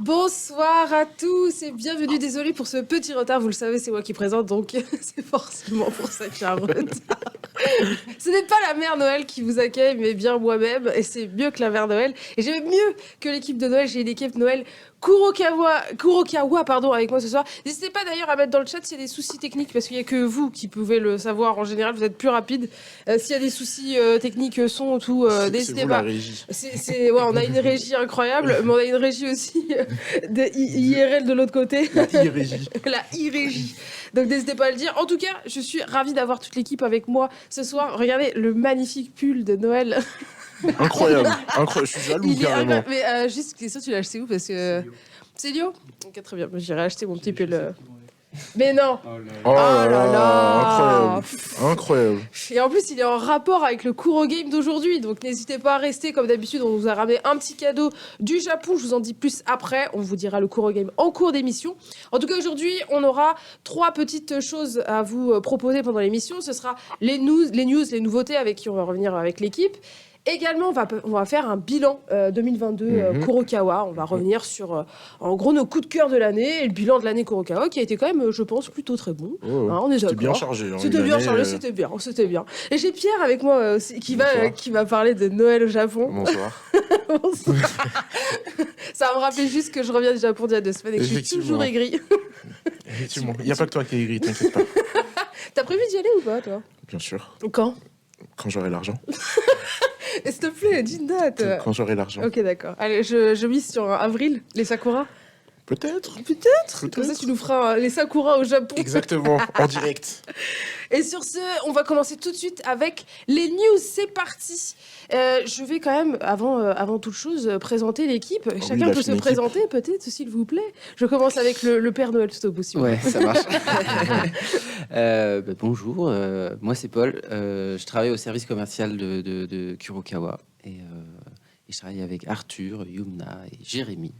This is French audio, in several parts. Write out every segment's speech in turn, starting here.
Bonsoir à tous et bienvenue. Désolée pour ce petit retard, vous le savez, c'est moi qui présente, donc c'est forcément pour ça qu'il y a un retard. Ce n'est pas la mère Noël qui vous accueille, mais bien moi-même, et c'est mieux que la mère Noël. Et j'ai mieux que l'équipe de Noël, j'ai une équipe Noël Kurokawa, pardon, avec moi ce soir. N'hésitez pas d'ailleurs à mettre dans le chat s'il y a des soucis techniques, parce qu'il n'y a que vous qui pouvez le savoir. En général, vous êtes plus rapide. S'il y a des soucis techniques, son, tout, n'hésitez c'est vous pas. la régie. Ouais, on a une régie incroyable, mais on a une régie aussi de IRL de l'autre côté. La e-régie. La e-régie. Donc n'hésitez pas à le dire. En tout cas, je suis ravie d'avoir toute l'équipe avec moi ce soir. Regardez le magnifique pull de Noël. Incroyable. Je suis jaloux Il est carrément. incroyable. Mais juste, question, tu l'as acheté où? Parce que... C'est Lio. Ok, très bien. J'irai acheter mon petit pull. Mais non. Oh là là. incroyable. Incroyable. Et en plus, il est en rapport avec le Kuro Game d'aujourd'hui. Donc n'hésitez pas à rester. Comme d'habitude, on vous a ramené un petit cadeau du Japon. Je vous en dis plus après. On vous dira le Kuro Game en cours d'émission. En tout cas, aujourd'hui, on aura 3 petites choses à vous proposer pendant l'émission. Ce sera les news, les nouveautés avec qui on va revenir avec l'équipe. Également, on va faire un bilan 2022 Kurokawa. On va revenir sur, en gros, nos coups de cœur de l'année et le bilan de l'année Kurokawa qui a été quand même, je pense, plutôt très bon. Oh, Hein, on est c'était bien d'accord. chargé. Hein, C'était bien chargé, c'était bien. Et j'ai Pierre avec moi aussi, qui va parler de Noël au Japon. Bonsoir. Bonsoir. Ça va me rappeler juste que je reviens du Japon il y a 2 semaines et que je suis toujours aigrie. Effectivement. Il n'y a pas que toi qui es aigri, t'inquiète pas. T'as prévu d'y aller ou pas, toi? Bien sûr. Quand j'aurai l'argent. Et s'il te plaît, dis une date. Quand j'aurai l'argent. Ok, d'accord. Allez, je mise sur avril, les Sakura. Peut-être. Comme ça, tu nous feras les Sakura au Japon. Exactement, en direct. Et sur ce, on va commencer tout de suite avec les news. C'est parti. Je vais quand même, avant toute chose, présenter l'équipe. Chacun peut se présenter, peut-être, s'il vous plaît. Je commence avec le Père Noël tout au possible. Ouais, ça marche. Bonjour, moi c'est Paul. Je travaille au service commercial de Kurokawa. Et je travaille avec Arthur, Yumna et Jérémy.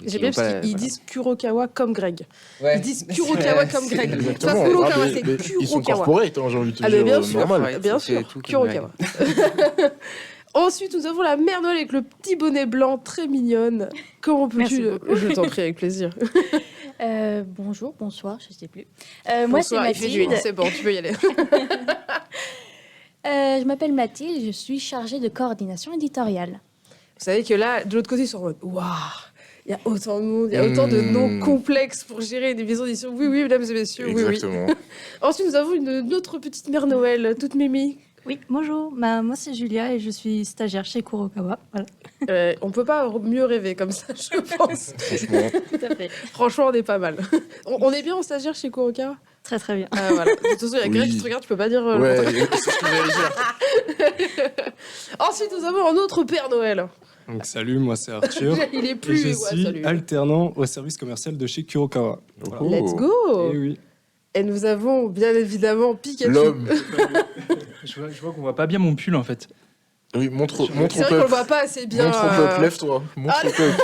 J'aime bien parce qu'ils disent Kurokawa comme Greg. Ouais. Ils disent Kurokawa comme Greg. Exactement. Kurokawa, c'est Ils sont Kurokawa. corporate, hein, j'ai envie de te Ah, dire. mais bien sûr, normal. bien c'est sûr. tout comme Kurokawa. Ensuite, nous avons la mère Noël avec le petit bonnet blanc, très mignonne. Comment peux-tu... Je t'en prie, avec plaisir. Bonjour, bonsoir, je sais plus. Bonsoir, Moi, c'est il fait nuit. Mathilde. C'est bon, tu peux y aller. Je m'appelle Mathilde, je suis chargée de coordination éditoriale. Vous savez que là, de l'autre côté, ils sont en mode waouh, il y a autant de monde, il y a autant de noms complexes pour gérer une maison d'édition. Oui, mesdames et messieurs, Exactement. oui. Ensuite, nous avons une autre petite mère Noël, toute mimi. Oui, bonjour. Moi, c'est Julia et je suis stagiaire chez Kurokawa. Voilà. On peut pas mieux rêver comme ça, je pense. Franchement. Tout à fait. Franchement, on est pas mal. On est bien en stagiaire chez Kurokawa. Très, très bien. Voilà. De toute façon, il y a Greg qui te regarde, tu peux pas dire. le Ouais, contraire. c'est ce que j'allais dire. Ensuite, nous avons un autre Père Noël. Donc, salut, moi c'est Arthur. Il est Et plus. je ouais, suis salut. alternant au service commercial de chez Kurokawa. Voilà. Let's go. Et oui. Et nous avons bien évidemment Pikachu. L'homme. Je vois qu'on voit pas bien mon pull en fait. Oui, montre au C'est vrai qu'on le peuple. voit pas assez bien. Montre au peuple, lève-toi. Montre au peuple.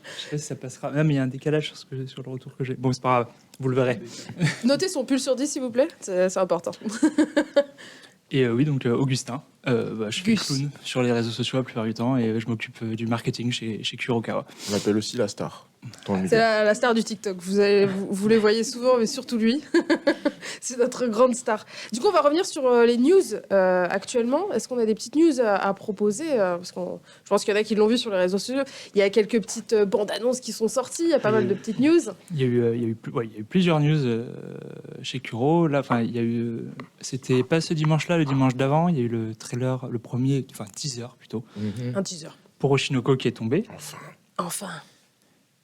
Je sais pas si ça passera. Ah, mais il y a un décalage sur le retour que j'ai. Bon, c'est pas grave, vous le verrez. Notez son pull sur 10, s'il vous plaît. C'est important. Et oui, donc Augustin. Je fais Gus. clown sur les réseaux sociaux la plupart du temps et je m'occupe du marketing chez Kurokawa. On l'appelle aussi la star. Dans le C'est milieu. la star du TikTok. Vous les voyez souvent, mais surtout lui. C'est notre grande star. Du coup, on va revenir sur les news actuellement. Est-ce qu'on a des petites news à proposer Parce que je pense qu'il y en a qui l'ont vu sur les réseaux sociaux. Il y a quelques petites bandes annonces qui sont sorties. Il y a pas mal de petites news. Il y a eu plusieurs news chez Kuro. Là, enfin, il y a eu. C'était pas ce dimanche-là, le dimanche d'avant. Il y a eu le trailer, le premier, enfin teaser plutôt, Mhm. Un teaser. pour Oshinoko qui est tombé. Enfin.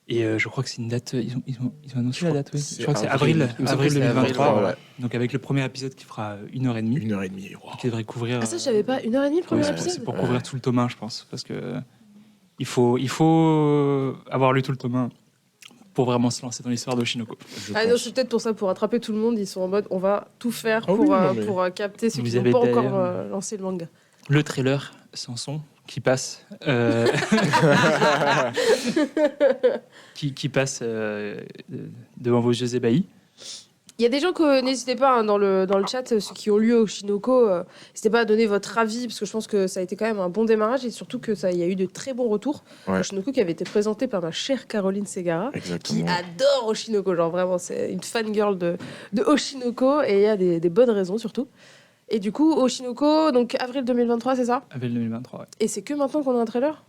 Et je crois que c'est une date. Ils ont annoncé la date, oui. c'est Je crois que c'est avril. avril, Il me semble avril que c'est 2023. avril, voilà. Donc avec le premier épisode qui fera 1h30. 1h30. Wow. Qui devrait couvrir. Ah, ça, je savais pas. 1h30 le premier Ouais, épisode. c'est pour couvrir tout le tome 1, je pense. Parce que il faut avoir lu tout le tome 1 pour vraiment se lancer dans l'histoire d'Oshinoko. Je Ah non, pense. c'est peut-être pour ça, pour attraper tout le monde. Ils sont en mode, on va tout faire Ah oui, non, mais- pour capter ceux Vous qui n'ont avez pas encore d'ailleurs- lancé le manga. Le trailer sans son qui passe. qui passe devant vos yeux ébahis. Il y a des gens que n'hésitez pas dans le chat, ceux qui ont lu Oshinoko, n'hésitez pas à donner votre avis parce que je pense que ça a été quand même un bon démarrage et surtout que il y a eu de très bons retours. Ouais. Oshinoko qui avait été présenté par ma chère Caroline Segara, qui Exactement. adore Oshinoko, genre vraiment c'est une fangirl de Oshinoko et il y a des bonnes raisons surtout. Et du coup Oshinoko, donc avril 2023, c'est ça? Avril 2023, ouais. Et c'est que maintenant qu'on a un trailer?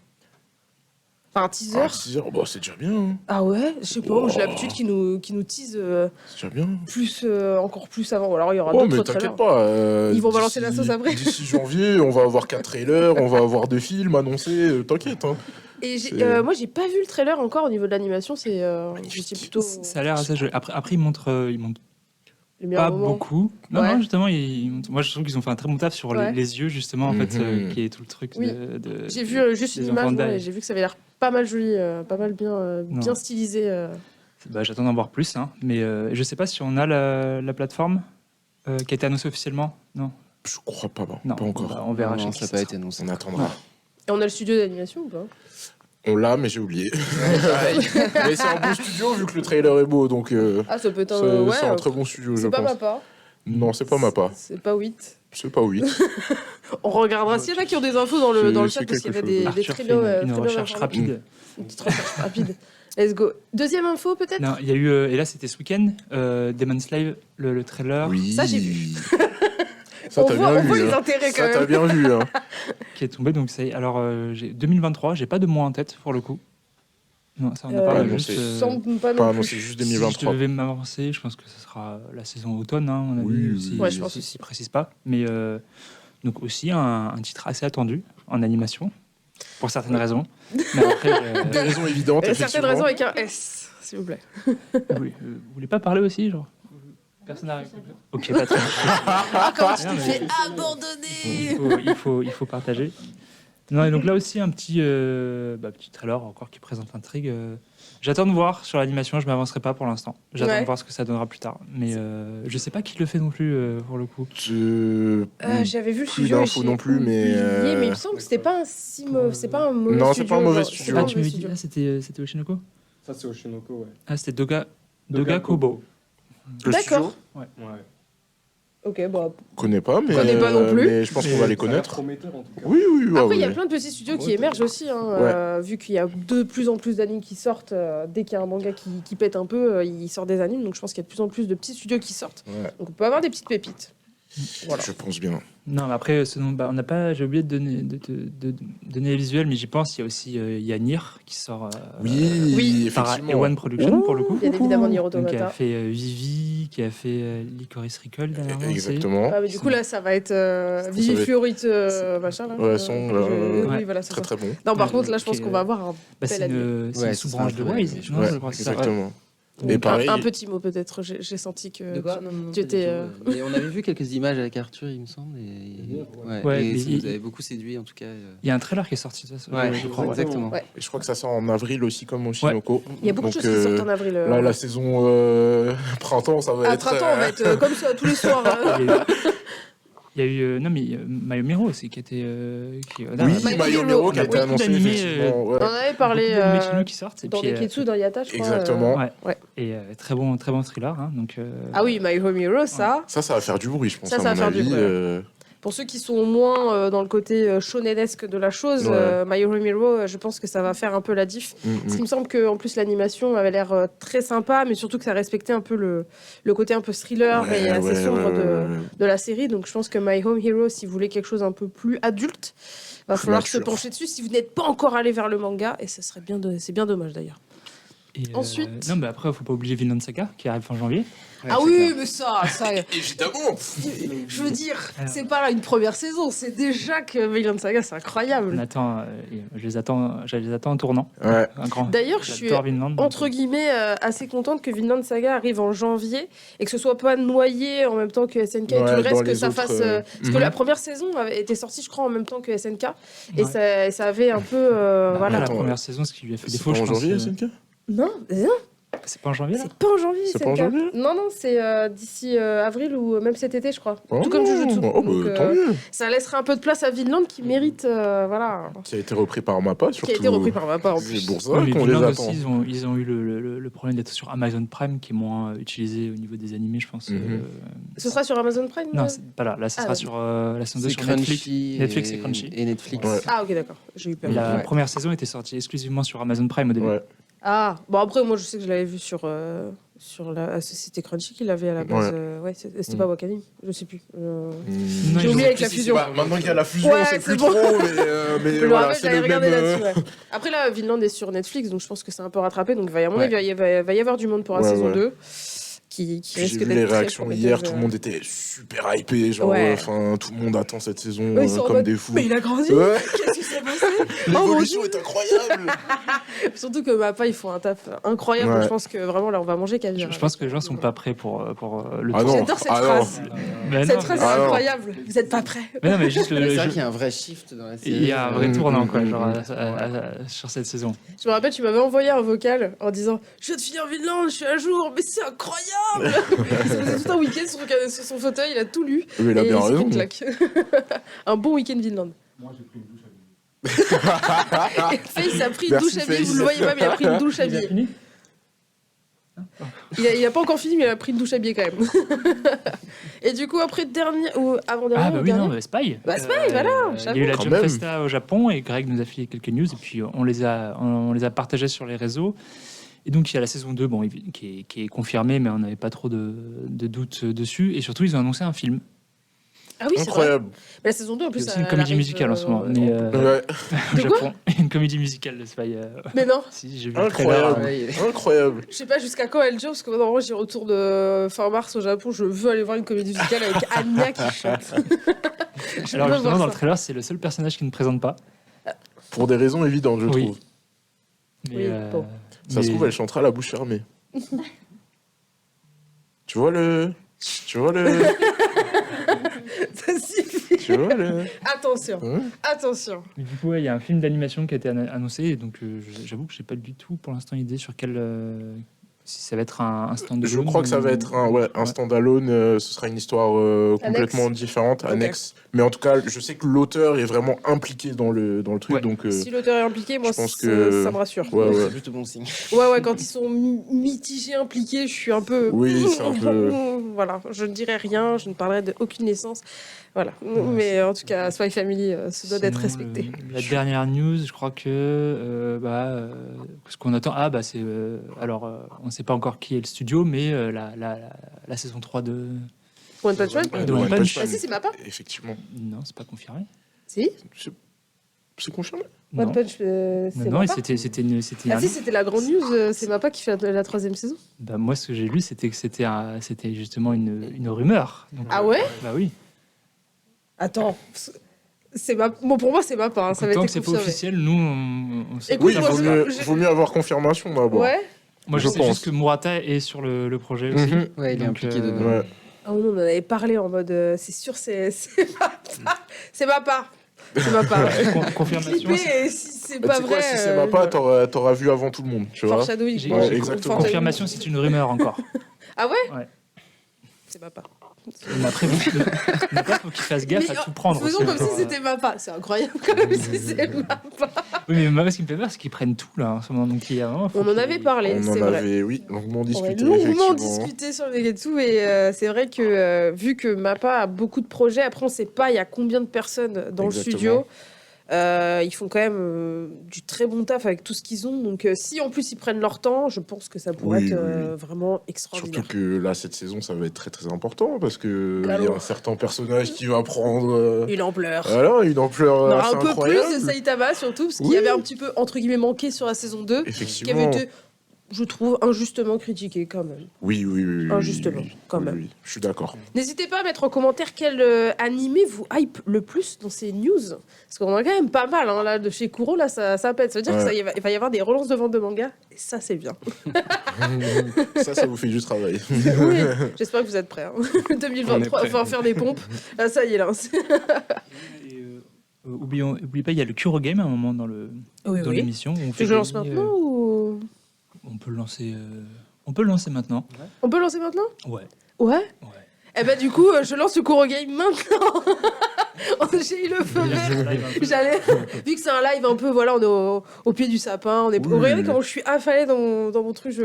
Enfin un teaser? Ah, 6 heures, bah, c'est déjà bien. Hein. Ah ouais, je sais pas, moi, j'ai l'habitude qu'ils nous tease C'est déjà bien. plus, encore plus avant. Ou alors il y aura Oh, d'autres mais trailers. t'inquiète pas. Ils vont balancer d'ici- la sauce après. D'ici janvier, on va avoir 4 trailers, on va avoir 2 films annoncés. T'inquiète. Hein. Et C'est- moi j'ai pas vu le trailer encore au niveau de l'animation, c'est Magnifique. j'étais plutôt Ça a l'air assez joli. Après, ils montrent les meilleurs pas moments. beaucoup. Non, Ouais. non, justement, moi je trouve qu'ils ont fait un très bon taf sur Ouais. les yeux, justement, en fait, Mhm. qui est tout le truc Oui. de. J'ai vu juste des une image enfants moi, d'Aïe. et j'ai vu que ça avait l'air pas mal joli, pas mal bien Non. stylisé. Bah, j'attends d'en voir plus, hein. Mais je sais pas si on a la plateforme qui a été annoncée officiellement. Non, Je crois pas, bon, non. pas encore. Bah, on verra. Non, chez ça n'a qui pas ça été annoncé. On attendra. Et on a le studio d'animation ou pas? On l'a, mais j'ai oublié. Mais c'est un bon studio vu que le trailer est beau, donc Ah ça peut être c'est ouais. c'est un très bon studio, je C'est pas pense. Mappa. Non, c'est pas Mappa. C'est pas 8. C'est pas 8. On regardera s'il y en a qui ont des infos dans le C'est chat parce qu'il y avait quelque des Arthur fait trailers, une trailers recherche informatifs. rapide. Une petite recherche rapide. Let's go. Deuxième info peut-être? Non, il y a eu, et là c'était ce week-end, Demon Slayer, le trailer Oui. Ça, j'ai vu. Ça, On t'as voit bien vu. les hein. intérêts quand Ça, t'as même. bien vu. Hein. qui est tombé. Donc alors, 2023, j'ai pas de mois en tête pour le coup. Non, ça on a Euh, parlé non, juste. c'est- Semble pas Pas non annoncé plus. juste Si je 2023. devais m'avancer, je pense que ce sera la saison automne, hein, on a Oui, vu, oui, si, oui. Ouais, je pense si- aussi. s'il précise pas. Mais donc aussi un titre assez attendu en animation, pour certaines raisons. Mais après, Des raisons évidentes, Certaines effectivement. raisons avec un S, s'il vous plaît. vous voulez pas parler aussi, genre Personne n'arrive. Ok, pas très bien. Ah, comment tu Non, t'es mais- fait abandonner! Il faut partager. Non, et donc là aussi, un petit trailer encore qui présente l'intrigue. J'attends de voir sur l'animation, je m'avancerai pas pour l'instant. J'attends Ouais. de voir ce que ça donnera plus tard. Mais je sais pas qui le fait non plus pour le coup. J'avais vu le Plus studio. et d'infos j'ai non plus, mais, oublié, mais il me semble que c'était pas un c'est pas un mauvais Non, studio. c'est pas un mauvais genre, studio. c'est pas Ah, un tu mauvais m'avais dit, studio. là c'était Oshinoko. Ça, c'est Oshinoko, ouais. Ah, c'était Doga Kobo. Le D'accord. Ouais. Ok, bah. studio, connais pas, mais, Connais pas non plus. mais je pense qu'on va les Ça a l'air connaître. prometteur, en tout cas. Oui, oui, oui. Après, il y a oui. plein de petits studios qui Ouais, émergent aussi, hein, vu qu'il y a de plus en plus d'animes qui sortent. Dès qu'il y a un manga qui pète un peu, il sort des animes. Donc je pense qu'il y a de plus en plus de petits studios qui sortent. Ouais, Donc on peut avoir des petites pépites. Voilà. je pense bien. Non, mais après, on n'a pas. J'ai oublié de donner les visuels, mais j'y pense. Il y a aussi Yanir qui sort. Oui, par effectivement. Ewan Production pour le coup. Bien évidemment, Nier Donc, qui a Automata. fait Vivi, qui a fait Licorice Recall dernièrement aussi. Exactement. Ah, mais du coup, là, ça va être va Vivi être- Fiorite, machin. Là. Ouais, son, Oui, ouais. voilà, c'est Très ça. très bon. Non, par Ouais, contre, là, je pense ok, qu'on va avoir un Bah, bel c'est anime. une Ouais, sous-branche ce de sera un Wise. vrai non, Ouais, je crois que c'est ça, ouais. exactement. Et pareil, Un petit mot, peut-être. J'ai senti que. De quoi Non, non, tu pas du étais, tout. Mais on avait vu quelques images avec Arthur, il me semble. Ouais, et mais ça il- nous avait beaucoup séduit, en tout cas. Il y a un trailer qui est sorti de ça. Ouais, je crois. exactement. Ouais. et je crois que ça sort en avril aussi, comme Oshinoko. Il y a beaucoup de Donc, choses qui sortent en avril. Là, la saison printemps, ça va À être. printemps, on va être comme ça tous les soirs. Il y a eu non mais Mayomiro aussi qui était Oui, My My Hero, Hero qui a on a été beaucoup annoncé, d'animés, effectivement. On ouais. en avait parlé qui sortent et dans puis, Neketsu, dans Yata, je crois. Exactement. ouais. ouais. Et très bon thriller hein, donc Ah oui, My Home Hero, ça. Ça va faire du bruit, je pense. Ça à va mon faire du avis, bruit, Pour ceux qui sont moins dans le côté shonenesque de la chose, Ouais. My Home Hero, je pense que ça va faire un peu la diff. Parce qu'il me semble qu'en plus l'animation avait l'air très sympa, mais surtout que ça respectait un peu le côté un peu thriller et assez sombre de la série. Donc je pense que My Home Hero, si vous voulez quelque chose un peu plus adulte, va Plus falloir se mature. pencher dessus si vous n'êtes pas encore allé vers le manga. Et c'est bien dommage d'ailleurs. et, Ensuite- non mais après faut pas oublier Vinland Saga qui arrive fin janvier. Ah oui, mais ça, Évidemment. je veux dire, Alors. c'est pas une première saison, c'est déjà que Vinland Saga, c'est On incroyable. attend je les attends en tournant. Ouais. Un grand. D'ailleurs, je suis J'adore Vinland, donc, entre guillemets assez contente que Vinland Saga arrive en janvier et que ce soit pas noyé en même temps que SNK et tout Ouais, le dans reste, que les ça autres, fasse. Parce que mhm. la première saison avait été sortie, je crois, en même temps que SNK et Ouais. ça avait un peu. Bah, voilà. la Attends, première saison ce qui lui a fait C'est défaut pas je en pense. janvier, SNK Non, C'est pas en janvier là C'est pas en janvier, C'est c'est pas en le cas. janvier Non, non, c'est d'ici avril ou même cet été, je crois. Oh, Tout comme Jujutsu. Oh, Donc, bah, tant mieux. ça laissera un peu de place à Vinland qui mérite, voilà, Qui a été repris par Mappa, surtout. qui a été repris par Mappa en C'est plus. pour ça Oui, mais qu'on les Vinland attend. aussi, ils ont eu le problème d'être sur Amazon Prime qui est moins utilisé au niveau des animés, je pense. Mhm. Ce sera sur Amazon Prime Non, c'est pas là. Là, ce Ah, sera ouais. sur la saison 2 C'est sur Netflix. Crunchy. Netflix et Crunchy. Et Netflix. Ouais. Ah, ok, d'accord. J'ai eu peur. Et la Ouais. première saison était sortie exclusivement sur Amazon Prime au début. Ouais. Ah, bon, après, moi, je sais que je l'avais vu sur la. C'était Crunchy qui l'avait à la base. Ouais, c'était pas Wakanim, je sais plus. Non, J'ai ils oublié ont- avec la fusion. Bah, maintenant qu'il y a la fusion, Ouais, c'est c'est plus bon. trop, mais Je me voilà, rappelle, c'est j'avais le regardé même. là-dessus. Ouais. Après, là, Vinland est sur Netflix, donc je pense que c'est un peu rattrapé. Donc, à mon Ouais. avis, il va y avoir du monde pour la Ouais, saison ouais. 2 qui J'ai risque vu d'être les très réactions prometteuse. hier, tout le monde était super hypé, genre, Ouais. enfin, tout le monde attend cette saison Eux, ils sont en comme mode, des fous. Mais il a grandi. Ouais. Qu'est-ce qui s'est passé Oh mon L'évolution Dieu. est incroyable. Surtout que Mappa, ils font un taf incroyable. Ouais. Donc, je pense que vraiment, là, on va manger Caviar. Je pense que les gens sont pas prêts pour le Ah tour. non. J'adore cette Ah non. phrase. Mais Cette non, phrase mais- est Ah non. incroyable. Vous êtes pas prêts. mais non, mais juste C'est vrai jeu- qu'il y a un vrai shift dans la série. il y a un vrai tournant quoi, Mm, genre, mm, sur cette saison. Je me rappelle, tu m'avais envoyé un vocal en disant je viens de finir Vinland, je suis à jour, mais c'est incroyable. Il s'est passé tout un week-end sur son fauteuil, il a tout lu. Mais il a et bien il s'est pris raison. une claque. Un bon week-end Vinland. Et Face a pris une Merci, douche à billes, Face. vous le voyez pas, mais il a pris une douche à billes. fini Il a pas encore fini, mais il a pris une douche à billes quand même. Et du coup, après dernier ou avant-dernier, Ah bah ou oui, dernier non, mais Spy. Bah, Spy, voilà, Il y a eu la Quand Jump même. Festa au Japon et Greg nous a fait quelques news et puis on les a partagés sur les réseaux. Et donc il y a la saison 2 bon, qui est confirmée, mais on n'avait pas trop de doutes dessus. Et surtout, ils ont annoncé un film. Ah oui, c'est vrai. Incroyable. Mais la saison 2, en Il y plus, a aussi elle une comédie arrive, musicale en ce moment. Mais Ouais. au De quoi Japon, une comédie musicale de Spy. Mais non, Si, j'ai vu le trailer. Incroyable. Ouais, Incroyable. je sais pas jusqu'à quand elle dure, parce que moi, j'y retourne fin mars au Japon, je veux aller voir une comédie musicale avec Anya qui chante. Je Alors veux justement, voir dans ça. le trailer, c'est le seul personnage qui ne présente pas. Pour des raisons évidentes, je Oui. trouve. Mais, Oui, bon. Ça se mais- trouve, elle chantera la bouche fermée. Tu vois le. Ça suffit. Tu vois le. Attention, Hein attention. Mais du coup, ouais, il y a un film d'animation qui a été annoncé, et donc j'avoue que j'ai pas du tout pour l'instant idée sur quel. Si ça va être un stand-alone. Je crois que ça va être un stand-alone. Ce sera une histoire complètement différente, Ok. annexe. Mais en tout cas, je sais que l'auteur est vraiment impliqué dans le truc. Ouais. Donc, Si l'auteur est impliqué, moi, je pense ça, que- ça me rassure. ouais, ouais. C'est plutôt bon signe. Ouais, quand ils sont mitigés, impliqués, je suis un peu. Oui, c'est un peu- Voilà, je ne dirai rien, je ne parlerai d'aucune naissance. Voilà. Mais en tout cas, Spy Family se doit d'être Sinon, respecté. La dernière news, je crois que ce qu'on attend, c'est on ne sait pas encore qui est le studio, mais la saison 3 de One Punch Man Ouais, de One One Punch Punch. Ah si, c'est Mappa Effectivement. Non, c'est pas confirmé. Si C'est confirmé. One Non, Punch, c'est non, Mappa c'était Ah si, c'était la grande news, c'est Mappa qui fait la 3e saison. Bah, moi, ce que j'ai lu, c'était que c'était justement une rumeur. Donc, Ah ouais bah oui. Attends, bon, pour moi, c'est Mappa, hein, ça va Tant être que c'est pas confirmé. officiel, nous, on sait Écoute, Oui, moi, vaut mieux avoir confirmation d'abord. Ouais Moi, je je sais pense. juste que Murata est sur le projet aussi. Mhm. Ouais, il est Donc, impliqué dedans. Ouais. Ah non, on en avait parlé en mode, c'est sûr, c'est Mappa. C'est Mappa. C'est Mappa. Confirmation. Clipper, et si c'est Bah, pas tu sais quoi, vrai. si c'est Mappa, t'auras vu avant tout le monde, tu vois. Foreshadowing. J'ai- quoi. Ouais, exactement. Confirmation, c'est une rumeur encore. Ah ouais Ouais. C'est Mappa. Mais après, faut qu'il fasse gaffe Mais, à tout prendre. Faisons aussi, comme si genre, c'était Mappa. C'est incroyable quand même si c'est Mappa. Oui, mais moi, ce qui me fait peur, c'est qu'ils prennent tout là en ce moment. Donc, il y a vraiment, faut On en qu'ils- avait parlé, On en c'est vrai. avait, oui, longuement On a discuté. longuement effectivement. discuté sur le Negetsu et c'est vrai que vu que Mappa a beaucoup de projets, après on sait pas il y a combien de personnes dans Exactement. le studio. Ils font quand même du très bon taf avec tout ce qu'ils ont. Donc si en plus ils prennent leur temps, je pense que ça pourrait Oui, être oui. vraiment extraordinaire. Surtout que là, cette saison, ça va être très très important parce que il y Galop. a un certain personnage qui va prendre Une ampleur. voilà, une ampleur On aura assez un peu incroyable. plus de Saitama surtout, parce qu'il Oui. y avait un petit peu entre guillemets manqué sur la saison 2, qui avait Effectivement. été, je trouve, injustement critiqué quand même. Oui, oui, oui. Injustement, oui, quand oui, même. oui, je suis d'accord. N'hésitez pas à mettre en commentaire quel animé vous hype le plus dans ces news. Parce qu'on en a quand même pas mal, hein, là, de chez Kuro, là, ça pète. Ça veut dire Ouais. qu'il va y avoir des relances de vente de manga, et ça, c'est bien. Ça vous fait du travail. Oui, j'espère que vous êtes prêts. Hein. On est 2023, prêts. il va faire des pompes. Ah, ça y est, là. Et, oublie pas, il y a le Kuro Game à un moment dans Oui, l'émission. Où on fait Tu le lances gagner, maintenant ou... on peut le lancer. On peut le lancer maintenant. On peut lancer maintenant? Ouais. Ouais. Ouais. Eh ben du coup, je lance le Kuro Game maintenant. J'ai eu le feu vert. J'allais, vu que c'est un live un peu, voilà, on est au pied du sapin, on est. Oui. Regardez comment je suis affalée dans mon truc.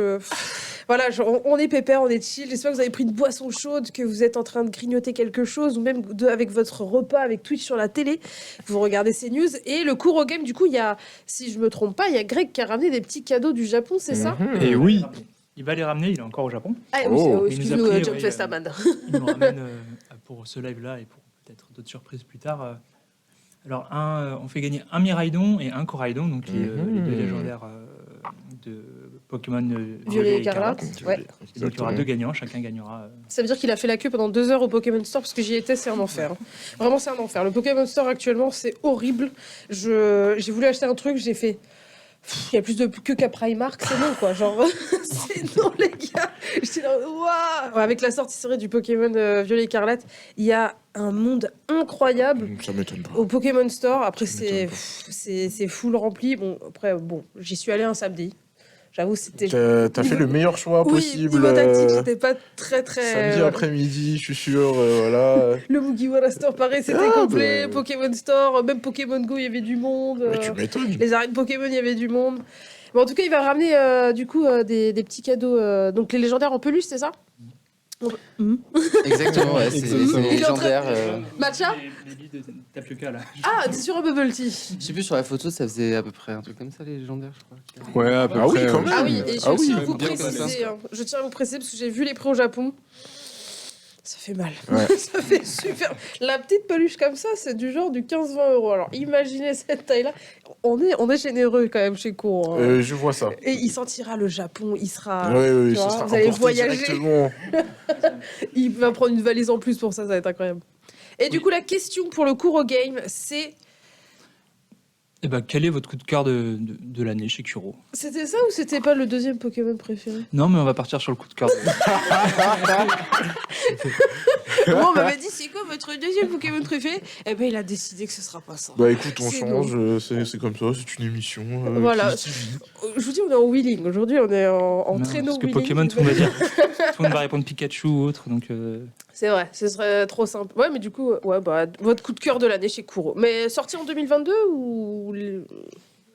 Voilà, on est pépère, on est chill. J'espère que vous avez pris une boisson chaude, que vous êtes en train de grignoter quelque chose, ou même avec votre repas, avec Twitch sur la télé. Vous regardez ces news. Et le Kuro Game, du coup, il y a, si je me trompe pas, il y a Greg qui a ramené des petits cadeaux du Japon, c'est ça? Et oui. Il va les ramener, il est encore au Japon. Ah oui, Oh. excuse-nous, Il nous a pris, John ouais, Festaman. Il nous ramène pour ce live-là et pour peut-être d'autres surprises plus tard. Alors, on fait gagner un Miraidon et un Coraidon, donc les deux légendaires de Pokémon Violet et Écarlate. Ouais. Et donc, il y aura deux gagnants, chacun gagnera. Ça veut dire qu'il a fait la queue pendant 2 heures au Pokémon Store parce que j'y étais, c'est un enfer. Vraiment, c'est un enfer. Le Pokémon Store actuellement, c'est horrible. J'ai voulu acheter un truc, j'ai fait. Il y a plus de queue qu'à Primark, c'est non quoi. Genre, c'est non les gars. J'étais là, waouh. Ouais, avec la sortie série du Pokémon Violet Écarlate, il y a un monde incroyable. Ça m'étonne pas. Au Pokémon Store, après Ça c'est m'étonne c'est full rempli. Bon, après, j'y suis allée un samedi. J'avoue, c'était. T'as fait le meilleur choix Oui, possible. niveau tactique, j'étais pas très. Samedi après-midi, je suis sûr, voilà. Le Mugiwara Store, pareil, c'était Ah, complet. bah. Pokémon Store, même Pokémon Go, il y avait du monde. Mais tu m'étonnes. Les arènes Pokémon, il y avait du monde. Bon, en tout cas, il va ramener du coup des petits cadeaux. Donc les légendaires en peluche, c'est ça? Exactement, ouais, c'est Exactement. c'est Il est en train de- légendaire. Matcha? Les billes de Tapioca, là. Ah, t'es sur un bubble tea. Je sais plus sur la photo, ça faisait à peu près un truc comme ça, les légendaires, je crois. Ouais, à peu Ah oui, près. quand même. Ah oui, et je Ah tiens oui. à vous Bien comme préciser, je tiens à vous préciser parce que j'ai vu les prix au Japon. Ça fait mal. Ouais. Ça fait super. La petite peluche comme ça, c'est du genre du 15-20 euros. Alors imaginez cette taille-là. On est généreux quand même chez Kuro. Hein. Je vois ça. Et il sentira le Japon, il sera. Oui, tu ça vois, sera vous allez emporté voyager. directement. Il va prendre une valise en plus pour ça va être incroyable. Et du coup, la question pour le Kuro Game, c'est. Eh ben, quel est votre coup de cœur de l'année chez Kuro? C'était ça ou c'était pas le deuxième Pokémon préféré? Non, mais on va partir sur le coup de cœur. Moi, on m'avait dit, c'est quoi votre deuxième Pokémon préféré? Eh ben, il a décidé que ce sera pas ça. Bah écoute, on C'est change, c'est comme ça, c'est une émission. Voilà. qui vit. Je vous dis, on est en wheeling. Aujourd'hui, on est en Non, traîneau parce que wheeling. Pokémon, tout le monde va dire. Tout le monde va répondre Pikachu ou autre, donc. C'est vrai, ce serait trop simple. Ouais, mais du coup, ouais, bah, votre coup de cœur de l'année chez Kuro. Mais sorti en 2022 ou.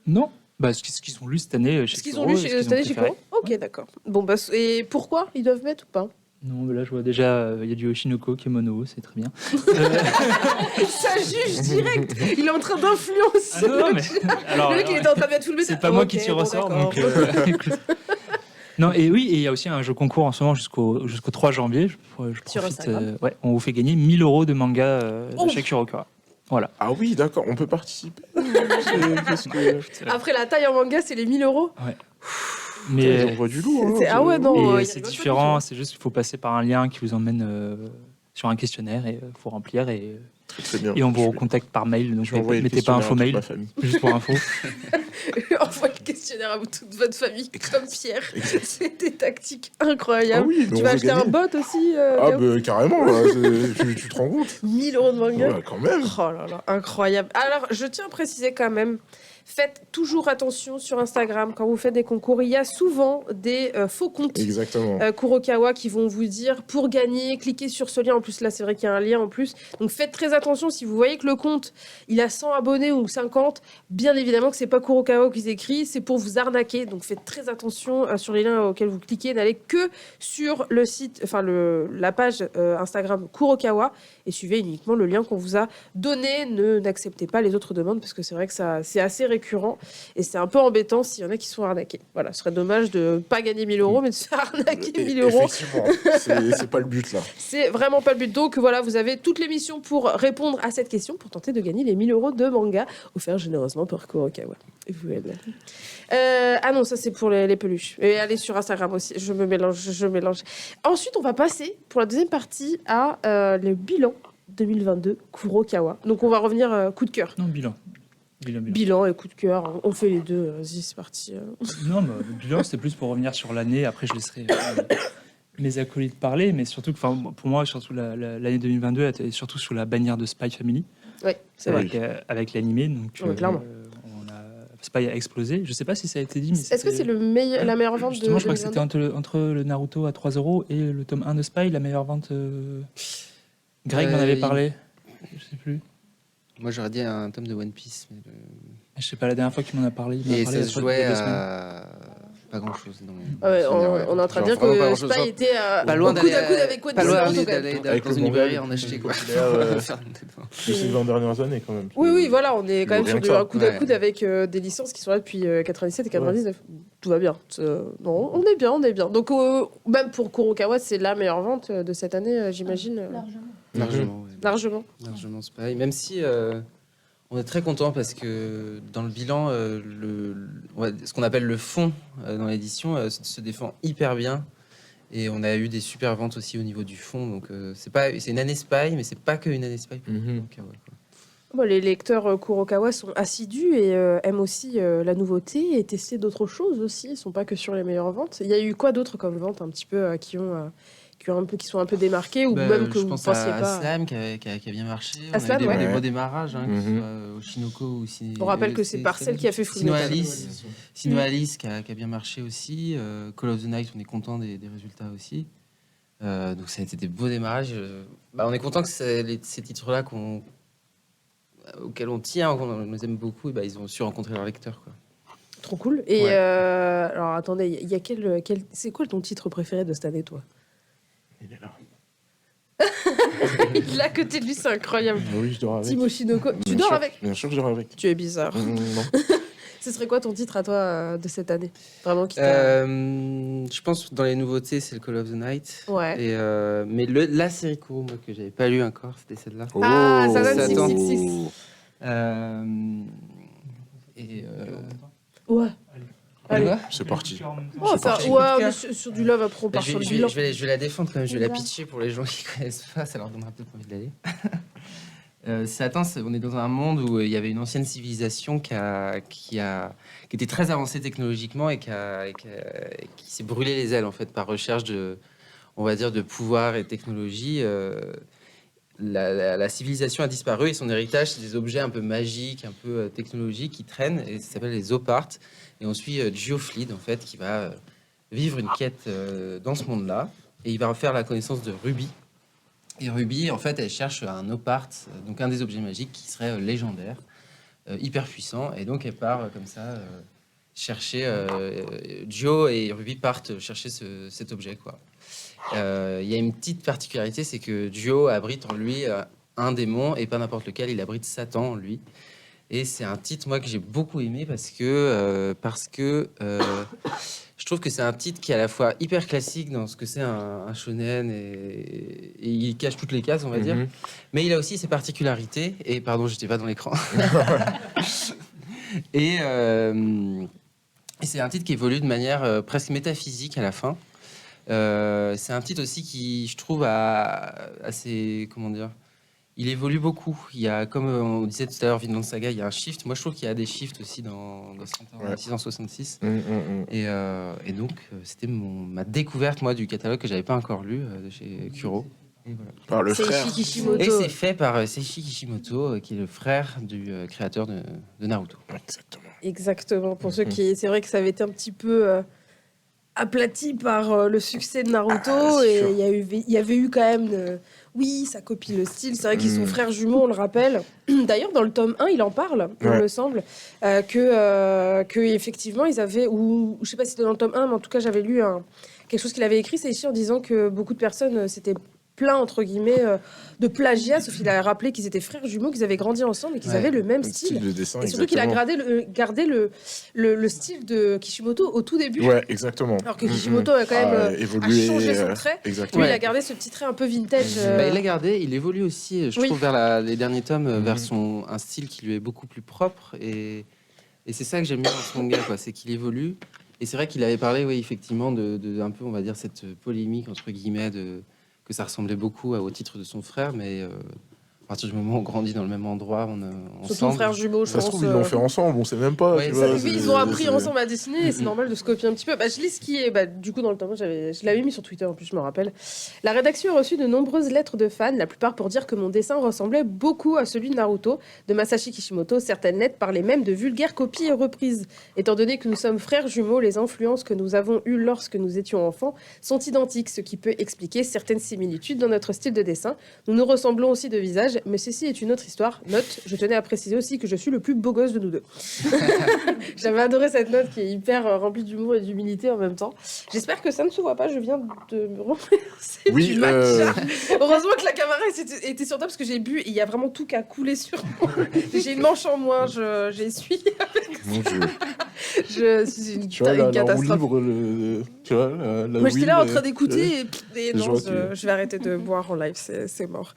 Non. Bah, ce qu'ils ont lu cette année chez Ce qu'ils Kuro, ont lu ce qu'ils cette année chez préféré. Kuro? Ok, d'accord. Bon, bah, et pourquoi ils doivent mettre ou pas? Non, mais là, je vois déjà, il y a du Oshinoko qui est mono, c'est très bien. Ça juge direct. Il est en train d'influencer. Ah non, mais. Alors, Le mec, il était en train de mettre tout le c'est message. pas moi Ok, qui tire bon, au sort, d'accord. donc. Écoute. Non, et oui, et il y a aussi un jeu concours en ce moment jusqu'au 3 janvier. Je Sur profite. Instagram. Ouais, on vous fait gagner 1000 € de manga Oh. de chez Kurokawa. Voilà. Ah oui, d'accord, on peut participer. Qu'est-ce que... Après, la taille en manga, c'est les 1000 euros. Mais on voit du lourd. Hein, Ah ouais, non. et il c'est rigole pas, différent, du c'est juste qu'il faut passer par un lien qui vous emmène sur un questionnaire et faut remplir Très bien. et on vous Je vais- recontacte par mail. Donc je vais envoyer le mettez pas un faux questionnaire à mail, toute ma famille. juste pour info. tout. Envoie le questionnaire à vous, toute votre famille, comme Pierre. Exact. C'est des tactiques Ah incroyables. oui, mais Tu on vas veut acheter gagner. un bot aussi Ah Léo bah carrément, là, tu te rends compte 1000 € de manga. Ouais, quand même. Oh là là, incroyable. Alors, je tiens à préciser quand même, faites toujours attention sur Instagram quand vous faites des concours. Il y a souvent des faux comptes Exactement. Kurokawa qui vont vous dire pour gagner, cliquez sur ce lien. En plus, là, c'est vrai qu'il y a un lien en plus. Donc, faites très attention. Si vous voyez que le compte, il a 100 abonnés ou 50, bien évidemment que c'est pas Kurokawa qui écrit, c'est pour vous arnaquer. Donc, faites très attention sur les liens auxquels vous cliquez. N'allez que sur le site, enfin, la page Instagram Kurokawa et suivez uniquement le lien qu'on vous a donné. N'acceptez pas les autres demandes parce que c'est vrai que c'est assez récurrent et c'est un peu embêtant s'il y en a qui sont arnaqués. Voilà, ce serait dommage de pas gagner 1000 €, mais de se faire arnaquer 1000 €. Effectivement, c'est pas le but là. C'est vraiment pas le but. Donc voilà, vous avez toute l'émission pour répondre à cette question, pour tenter de gagner les 1000 € de manga offerts généreusement par Kurokawa. Voilà. Ah non, ça c'est pour les peluches. Et allez sur Instagram aussi, je me mélange. Ensuite, on va passer pour la deuxième partie à le bilan 2022 Kurokawa. Donc on va revenir coup de cœur. Non, bilan. Bilan et coup de cœur, hein. On fait les deux, vas-y c'est parti. Non, mais le bilan, c'était plus pour revenir sur l'année. Après, je laisserai mes acolytes parler, mais surtout, pour moi, surtout l'année 2022 était surtout sous la bannière de Spy Family, Ouais, c'est vrai. avec l'animé. Donc, Ouais, clairement. Spy a explosé. Je sais pas si ça a été dit, mais Est-ce que c'est la meilleure vente Justement, de je crois que c'était 2022? entre le Naruto à 3 € et le tome 1 de Spy, la meilleure vente. Greg m'en avait parlé. Je sais plus. Moi, j'aurais dit un tome de One Piece. Mais Je sais pas, la dernière fois qu'il m'en a parlé, il m'en a Et parlé ça il y se a jouait 2 semaines. à pas grand-chose. Ouais, on est en train de dire que Spy était Pas loin au coude à d'aller coude avec One pas Piece loin Naruto, quand même. d'aller Avec dans le une manga librairie le en plus acheter quoi. populaire, de ces 20 dernières années, quand même. Oui, voilà, on est quand même Rien sur que du ça. un coude à coude avec des licences qui sont là depuis 97 et 99. Tout va bien. Non, on est bien, on est bien. Donc, même pour Kurokawa, c'est la meilleure vente de cette année, j'imagine. Largement. Ouais. Largement. Largement Spy. Même si on est très content parce que dans le bilan, ce qu'on appelle le fond dans l'édition se défend hyper bien. Et on a eu des super ventes aussi au niveau du fond. Donc c'est une année Spy, mais c'est pas que une année Spy. Bon, les lecteurs Kurokawa sont assidus et aiment aussi la nouveauté et tester d'autres choses aussi. Ils sont pas que sur les meilleures ventes. Il y a eu quoi d'autre comme ventes un petit peu qui sont un peu démarquées ou même que je vous pense pensiez à pas. Slam qui a bien marché. Aslam, on a eu des ouais. beaux démarrages, que ce Mhm. soit au Shinoko ou On rappelle que c'est Parcel qui a fait Full Metal. Sino Alice qui a bien marché aussi. Call of the Night, on est content des résultats aussi. Donc ça a été des beaux démarrages. On est content que ces titres-là auxquels on tient, qu'on les aime beaucoup, et ils ont su rencontrer leurs lecteurs. Quoi. Trop cool. Et Ouais. alors attendez, il y a c'est quoi ton titre préféré de cette année, toi? Il est là. Il l'a à côté de lui, c'est incroyable. Oui, je dors avec. Timo Shinoko. Tu Bien dors sûr, avec? Bien sûr que je dors avec. Tu es bizarre. Non. Ce serait quoi ton titre à toi de cette année? Vraiment qui t'a... Je pense que dans les nouveautés, c'est le Call of the Night. Ouais. Et, mais la série Kuro, moi, que j'avais pas lu encore, c'était celle-là. Ah, Oh. Saturn Satan. 666. Et Ouais. Allez. quoi C'est parti. On va C'est faire... parti. Ouais, on est sur du love, après on Bah, part je, sur vais, le je, bilan. vais, je, vais, je vais la défendre quand même, je vais la Exact. pitcher pour les gens qui connaissent pas, ça leur donnera peut-être envie d'aller. Satan, on est dans un monde où il y avait une ancienne civilisation qui était très avancée technologiquement et qui s'est brûlé les ailes en fait par recherche on va dire, de pouvoir et technologie. La civilisation a disparu et son héritage, c'est des objets un peu magiques, un peu technologiques qui traînent et ça s'appelle les Zoparts. Et on suit Geoffleed en fait qui va vivre une quête dans ce monde-là et il va faire la connaissance de Ruby. Et Ruby, en fait, elle cherche un Opart, donc un des objets magiques qui serait légendaire, hyper puissant. Et donc, elle part comme ça chercher. Gio et Ruby partent chercher cet objet, quoi. Il y a une petite particularité, c'est que Gio abrite en lui un démon et pas n'importe lequel. Il abrite Satan en lui. Et c'est un titre, moi, que j'ai beaucoup aimé parce que je trouve que c'est un titre qui est à la fois hyper classique dans ce que c'est un shonen et il cache toutes les cases, on va dire. Mais il a aussi ses particularités. Et pardon, j'étais pas dans l'écran. et c'est un titre qui évolue de manière presque métaphysique à la fin. C'est un titre aussi qui, je trouve, assez, comment dire, il évolue beaucoup. Il y a, comme on disait tout à l'heure, Vinland Saga, il y a un shift. Moi, je trouve qu'il y a des shifts aussi dans 666. Et donc, c'était ma découverte, moi, du catalogue que j'avais pas encore lu de chez Kuro. Et voilà. Par le frère. Seiichi Kishimoto. Et c'est fait par Seiichi Kishimoto, qui est le frère du créateur de Naruto. Exactement. Exactement. Pour ceux qui... C'est vrai que ça avait été un petit peu aplati par le succès de Naruto. c'est Et sûr. il y avait eu quand même... Oui, ça copie le style. C'est vrai qu'ils sont frères jumeaux, on le rappelle. D'ailleurs, dans le tome 1, il en parle, il Ouais. me semble, que effectivement, ils avaient... Ou je sais pas si c'était dans le tome 1, mais en tout cas, j'avais lu quelque chose qu'il avait écrit, c'est ici en disant que beaucoup de personnes s'étaient plein entre guillemets de plagiat, sauf qu'il a rappelé qu'ils étaient frères jumeaux, qu'ils avaient grandi ensemble et qu'ils Ouais. avaient le même Le style. de dessin, Et surtout qu'il a exactement. gardé le style de Kishimoto au tout début. Ouais, exactement. Alors que Kishimoto a quand même a évolué. changé son trait. Exactement. Lui, il a gardé ce petit trait un peu vintage. Il l'a gardé, il évolue aussi, je Oui. trouve, vers les derniers tomes, vers un style qui lui est beaucoup plus propre. Et c'est ça que j'aime bien dans ce manga, quoi, c'est qu'il évolue. Et c'est vrai qu'il avait parlé, oui, effectivement, de un peu, on va dire, cette polémique, entre guillemets, que ça ressemblait beaucoup au titre de son frère. Mais partir du moment où on grandit dans le même endroit, on Surtout ensemble. frères jumeaux, je Ça se pense. trouve, ils l'ont fait ensemble, on sait même pas. Ouais, tu ça, vois, oui, c'est- Ils ont appris c'est- ensemble à dessiner et c'est normal de se copier un petit peu. Je lis ce qui est. Du coup, dans le temps, je l'avais mis sur Twitter en plus, je me rappelle. La rédaction a reçu de nombreuses lettres de fans, la plupart pour dire que mon dessin ressemblait beaucoup à celui de Naruto, de Masashi Kishimoto. Certaines lettres parlaient même de vulgaires copies et reprises. Étant donné que nous sommes frères jumeaux, les influences que nous avons eues lorsque nous étions enfants sont identiques, ce qui peut expliquer certaines similitudes dans notre style de dessin. Nous nous ressemblons aussi de visage, mais ceci est une autre histoire. Note, je tenais à préciser aussi que je suis le plus beau gosse de nous deux. J'avais adoré cette note qui est hyper remplie d'humour et d'humilité en même temps. J'espère que ça ne se voit pas, je viens de me remercier Oui, du matcha. Heureusement que la caméra était sur toi parce que j'ai bu et il y a vraiment tout qui a coulé sur moi. J'ai une manche en moins, j'ai essuyé. Mon Dieu. C'est une, Tu vois, une la roue catastrophe. libre, tu vois, la Moi, j'étais là en wheel, train d'écouter et je non, vois que- je vais arrêter de boire en live, c'est mort.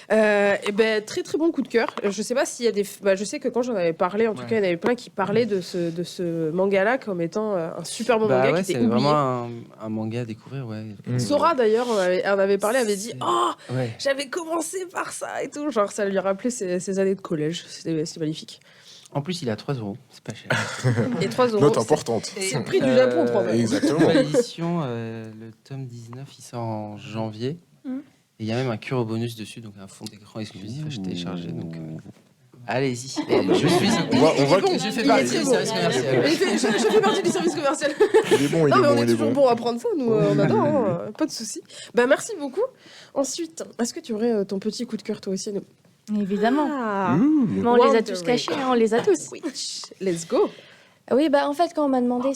Et ben très très bon coup de cœur. Je sais pas s'il y a des, je sais que quand j'en avais parlé, en tout Ouais. cas, il y en avait plein qui parlaient de ce manga-là comme étant un super bon manga Ouais, qui c'est était oublié. vraiment un manga à découvrir, ouais. Mm. Sora d'ailleurs, on avait parlé, avait dit C'est- oh Ouais. j'avais commencé par ça et tout, genre ça lui rappelait ses années de collège, c'était magnifique. En plus, il est à 3 €, c'est pas cher. Et 3 euros. Note importante. C'est le prix du Japon, 3 euros. Exactement. Nouvelle édition, le tome 19, il sort en janvier. Mhm. Et il y a même un Curo bonus dessus, donc un fond d'écran exclusif à télécharger. Donc, allez-y. bah, Je suis on va- bon, je fais il partie est du très bon. service commercial. Je fais partie du service commercial. Il est bon, il Non, mais est on bon, est il est toujours bon. bon à prendre ça, nous, on adore, hein, pas de souci. Merci beaucoup. Ensuite, est-ce que tu aurais ton petit coup de cœur, toi aussi nous Évidemment. Ah, Mais on les a Wondering. tous cachés, hein, on les a tous. Switch, let's go. Oui, en fait, quand on m'a demandé,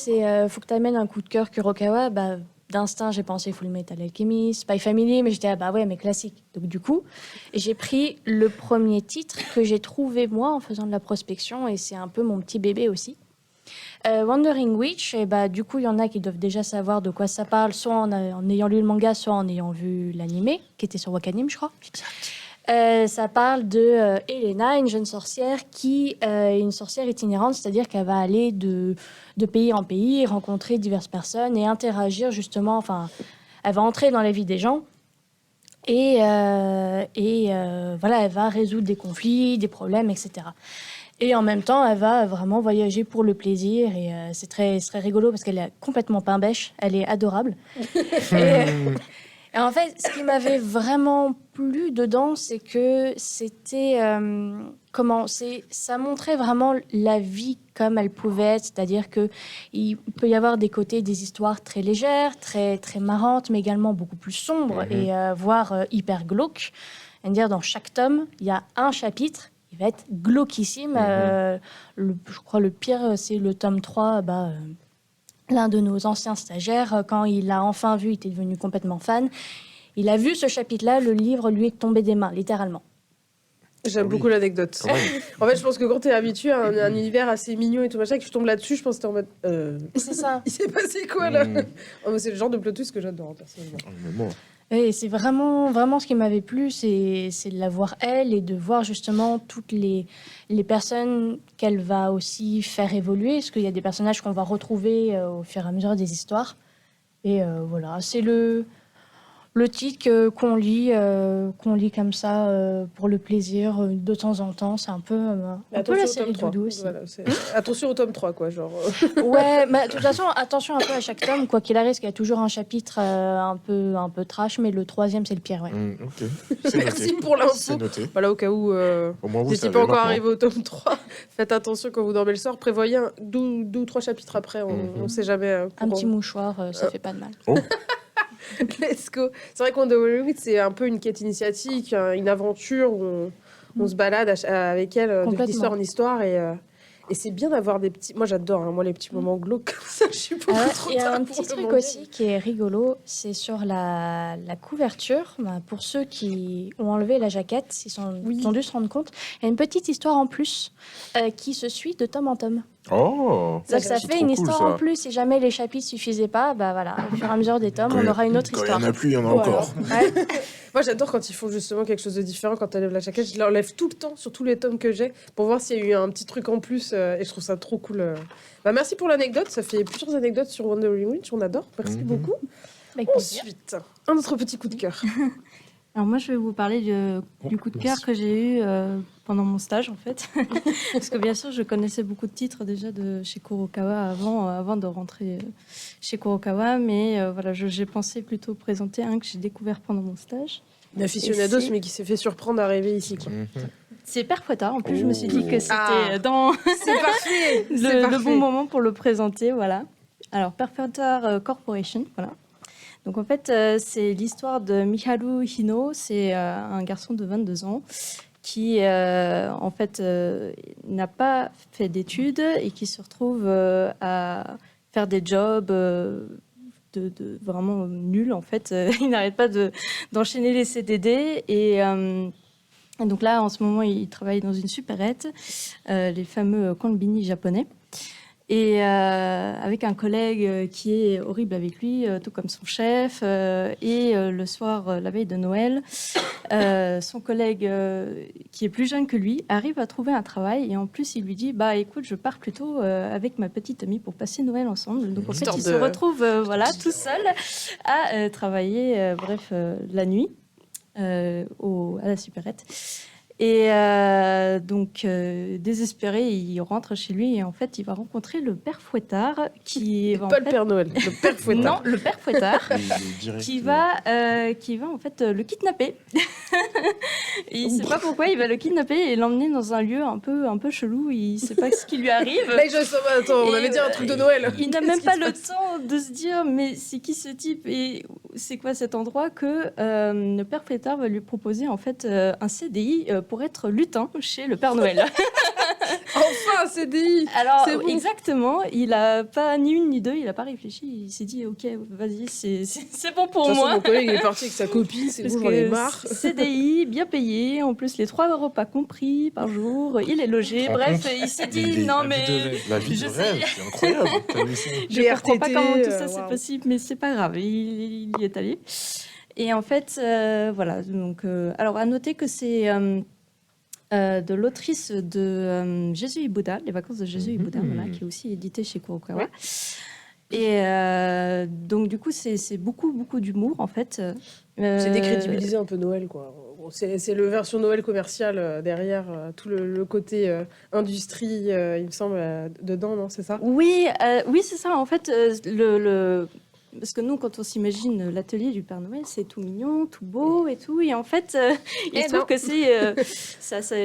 faut que tu amènes un coup de cœur Kurokawa, d'instinct, j'ai pensé Full Metal Alchemist, Spy Family, mais j'étais, ouais, mais classique. Donc, du coup, j'ai pris le premier titre que j'ai trouvé, moi, en faisant de la prospection, et c'est un peu mon petit bébé aussi. Wandering Witch, et du coup, il y en a qui doivent déjà savoir de quoi ça parle, soit en ayant lu le manga, soit en ayant vu l'animé, qui était sur Wakanim, je crois. Ça parle de Elena, une jeune sorcière qui est une sorcière itinérante, c'est-à-dire qu'elle va aller de pays en pays, rencontrer diverses personnes et interagir justement, enfin, elle va entrer dans la vie des gens et voilà, elle va résoudre des conflits, des problèmes, etc. Et en même temps, elle va vraiment voyager pour le plaisir et c'est très rigolo parce qu'elle est complètement pain bêche, elle est adorable. Et en fait, ce qui m'avait vraiment plu dedans, c'est que c'était ça montrait vraiment la vie comme elle pouvait être, c'est-à-dire que il peut y avoir des côtés des histoires très légères, très très marrantes, mais également beaucoup plus sombres et voire hyper glauques. C'est-à-dire dans chaque tome, il y a un chapitre, il va être glauquissime. Je crois le pire, c'est le tome 3. L'un de nos anciens stagiaires, quand il l'a enfin vu, il était devenu complètement fan. Il a vu ce chapitre-là, le livre lui est tombé des mains, littéralement. J'aime Oui. beaucoup l'anecdote. Quand même. En fait, je pense que quand t'es habitué à un univers assez mignon et tout machin, que tu tombes là-dessus, je pense que t'es en mode. C'est ça. Il s'est passé quoi là Mm. Oh, mais c'est le genre de plot twist que j'adore personnellement. Mais bon. Et c'est vraiment ce qui m'avait plu, c'est de la voir elle et de voir justement toutes les personnes qu'elle va aussi faire évoluer, parce qu'il y a des personnages qu'on va retrouver au fur et à mesure des histoires. Et voilà, c'est le titre qu'on lit comme ça pour le plaisir de temps en temps. C'est un peu la série Doudou aussi. Voilà, attention au tome 3, quoi. Genre. Ouais, mais de toute façon, attention un peu à chaque tome. Quoi qu'il arrive, il y a toujours un chapitre un peu trash, mais le troisième, c'est le pire, ouais. Ok. C'est Merci noté. pour l'info. C'est noté. Voilà, au cas où Au moins, vous vous n'étiez savez pas encore maintenant. arrivé au tome 3, faites attention quand vous dormez le soir. Prévoyez deux ou trois chapitres après, on ne sait jamais. Un pour- petit mouchoir, ça fait pas de mal. Let's go. C'est vrai qu'on Wonderwood, c'est un peu une quête initiatique, une aventure où on se balade avec elle de Complètement. d'histoire en histoire et c'est bien d'avoir des petits. Moi, j'adore, hein, moi, les petits moments glauques comme ça. Je suis beaucoup trop Il y a tard un pour petit le truc manga. aussi qui est rigolo, c'est sur la couverture. Pour ceux qui ont enlevé la jaquette, ils ont dû se rendre compte. Il y a une petite histoire en plus qui se suit de tome en tome. Oh. Donc ça c'est fait trop une cool, histoire ça. en plus. Si jamais les chapitres suffisaient pas, voilà, au fur et à mesure des tomes, on aura une autre Quand il histoire. n'y en a plus, il y en a Voilà. encore. Ouais. Moi, j'adore quand ils font justement quelque chose de différent. Quand elle lève la jaquette, je l'enlève tout le temps sur tous les tomes que j'ai pour voir s'il y a eu un petit truc en plus. Et je trouve ça trop cool. Merci pour l'anecdote. Ça fait plusieurs anecdotes sur Wandering Witch. On adore. Merci Mhm. beaucoup. Avec plaisir. Ensuite, un autre petit coup de cœur. Alors moi, je vais vous parler du coup de cœur que j'ai eu pendant mon stage, en fait. Parce que bien sûr, je connaissais beaucoup de titres déjà de chez Kurokawa avant de rentrer chez Kurokawa. Mais voilà, j'ai pensé plutôt présenter un que j'ai découvert pendant mon stage. Une aficionados, Et c'est- mais qui s'est fait surprendre d'arriver ici. Quoi. C'est Père Fouettard. En plus, je me suis dit que c'était Ah. dans C'est parfait. le bon moment pour le présenter. Voilà. Alors, Père Fouettard Corporation, voilà. Donc en fait, c'est l'histoire de Miharu Hino. C'est un garçon de 22 ans qui, en fait, n'a pas fait d'études et qui se retrouve à faire des jobs de vraiment nuls, en fait. Il n'arrête pas d'enchaîner les CDD et donc là, en ce moment, il travaille dans une supérette, les fameux konbini japonais. Et avec un collègue qui est horrible avec lui, tout comme son chef. Et le soir, la veille de Noël, son collègue, qui est plus jeune que lui, arrive à trouver un travail. Et en plus, il lui dit, bah écoute, je pars plutôt avec ma petite amie pour passer Noël ensemble. Donc en fait, il se retrouve voilà, tout seul à travailler la nuit à la supérette. Et donc, désespéré, il rentre chez lui et en fait, il va rencontrer le Père Fouettard qui va Pas le Père Noël, le Père Fouettard. Non, le Père Fouettard qui va en fait le kidnapper. Et il sait pas pourquoi il va le kidnapper et l'emmener dans un lieu un peu chelou. Il sait pas ce qui lui arrive. Là, attends, on Et, avait dit un truc de Noël. Il n'a Qu'est-ce même qui pas se le passe temps de se dire mais c'est qui ce type et c'est quoi cet endroit que le Père Fouettard va lui proposer en fait un CDI pour être lutin chez le Père Noël. Enfin, un CDI. Alors C'est bon. exactement, il a pas ni une ni deux, il a pas réfléchi, il s'est dit ok vas-y c'est bon pour De toute façon, moi. mon collègue il est parti avec sa copine, c'est Parce bon, j'en ai que marre. CDI, bien payé, en plus les 3 repas compris par jour, il est logé, Rends bref, compte il s'est des- dit des- non la vie mais de rêve. La vie Je de sais. rêve, c'est incroyable. T'as vu ça je Les comprends pas RTT, comment tout ça c'est waouh. possible, mais c'est pas grave, il y est allé. Et en fait, voilà, donc, alors à noter que c'est de l'autrice de Jésus et Bouddha, Les vacances de Jésus et Bouddha, voilà, qui est aussi édité chez Kurokawa. Ouais. Et donc du coup, c'est beaucoup d'humour en fait. C'est décrédibilisé un peu Noël, quoi. Bon, c'est le version Noël commercial derrière tout le côté industrie, il me semble, dedans, non, c'est ça? Oui, c'est ça. En fait, parce que nous, quand on s'imagine l'atelier du Père Noël, c'est tout mignon, tout beau et tout. Et en fait, il Eh se trouve non. que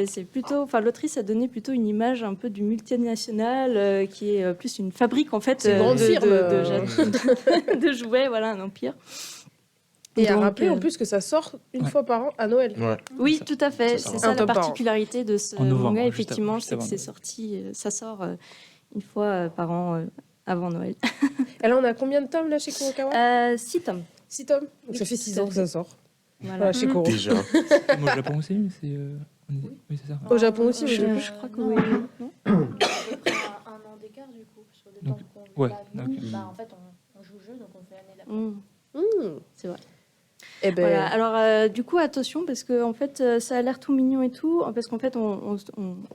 c'est plutôt... Enfin, l'autrice a donné plutôt une image un peu du multinational qui est plus une fabrique, en fait, C'est une grande firme, de jouets, voilà, un empire. Et à Donc, rappeler en plus que ça sort une Ouais. fois par an à Noël. Ouais. Oui, tout à fait. C'est C'est ça. ça Un la top par an. particularité de ce En novembre, manga, juste effectivement, avant- juste c'est que avant c'est sorti, ça sort une fois par an avant Noël. Et là, on a combien de tomes là chez Kurokawa? 6 tomes. 6 tomes. Donc Oui, ça fait tout 6 à ans que fait. ça sort. Voilà. Voilà, chez Kuro. Déjà. Comme au Japon aussi, mais c'est. Oui, c'est ça. Au Japon aussi, je, oui. je crois que non, oui. Non À peu près un an d'écart du coup sur le Donc, temps qu'on ouais, l'a vu. ok. Bah, en fait, on joue le jeu, donc on fait année d'après. Mm. C'est vrai. Eh ben, Voilà. Alors, du coup, attention, parce que en fait, ça a l'air tout mignon et tout. Parce qu'en fait,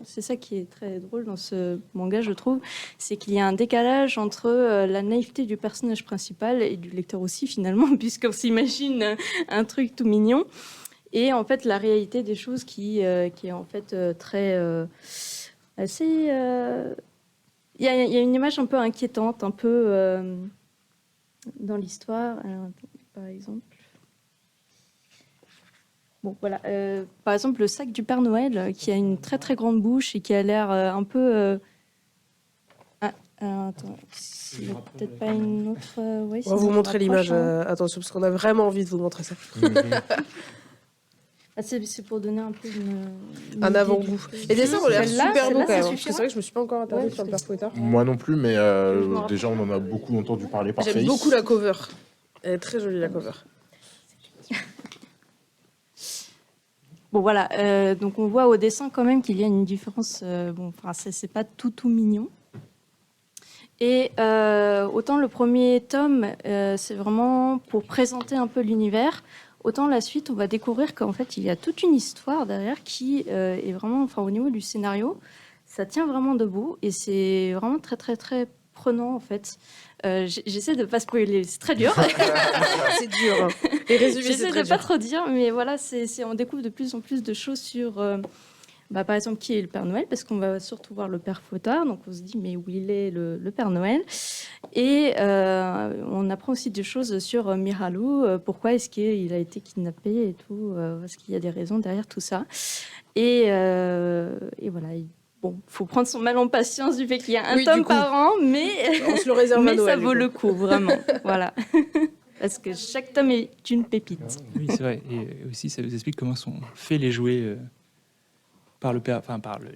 c'est ça qui est très drôle dans ce manga, je trouve. C'est qu'il y a un décalage entre la naïveté du personnage principal et du lecteur aussi, finalement, puisqu'on s'imagine un truc tout mignon. Et en fait, la réalité des choses qui est en fait très. Assez. Il y a une image un peu inquiétante, un peu dans l'histoire. Alors, attendez, par exemple. Bon, voilà. Par exemple, le sac du Père Noël, qui a une très très grande bouche et qui a l'air un peu. Alors, attends, il y a peut-être pas une autre. Ouais, on va vous montrer l'image. Hein. Attention, parce qu'on a vraiment envie de vous montrer ça. Ah, c'est pour donner un peu une Un idée avant-goût. du- Et dessins ont l'air Celle-là, super beaux celle-là, quand même. ça Parce que c'est suffira. vrai que je me suis pas encore interdit Ouais, sur le Père Fouettard. Moi non plus, mais me rappelle. déjà, on en a beaucoup entendu parler par J'aime Face. beaucoup la cover. Elle est très jolie la cover. Bon, voilà. Donc, on voit au dessin quand même qu'il y a une différence. Bon, enfin, c'est pas tout mignon. Et autant le premier tome, c'est vraiment pour présenter un peu l'univers. Autant la suite, on va découvrir qu'en fait, il y a toute une histoire derrière qui est vraiment, enfin, au niveau du scénario, ça tient vraiment debout et c'est vraiment très, très, très prenant en fait. J'essaie de pas spoiler, c'est très dur. C'est dur. Hein. Les résumés, c'est J'essaie très de pas dur. trop dire, mais voilà, on découvre de plus en plus de choses sur, par exemple, qui est le Père Noël, parce qu'on va surtout voir le Père Fouettard, donc on se dit, mais où il est le Père Noël? Et on apprend aussi des choses sur Mihalu, pourquoi est-ce qu'il a été kidnappé et tout, est-ce qu'il y a des raisons derrière tout ça. Et voilà, bon, faut prendre son mal en patience du fait qu'il y a un Oui, tome du coup. par an, mais, On se le réserve à mais Noël. ça du vaut coup. le coup, vraiment. Voilà. Parce que chaque tome est une pépite. Oui, c'est vrai. Et aussi, ça vous explique comment sont faits les jouets par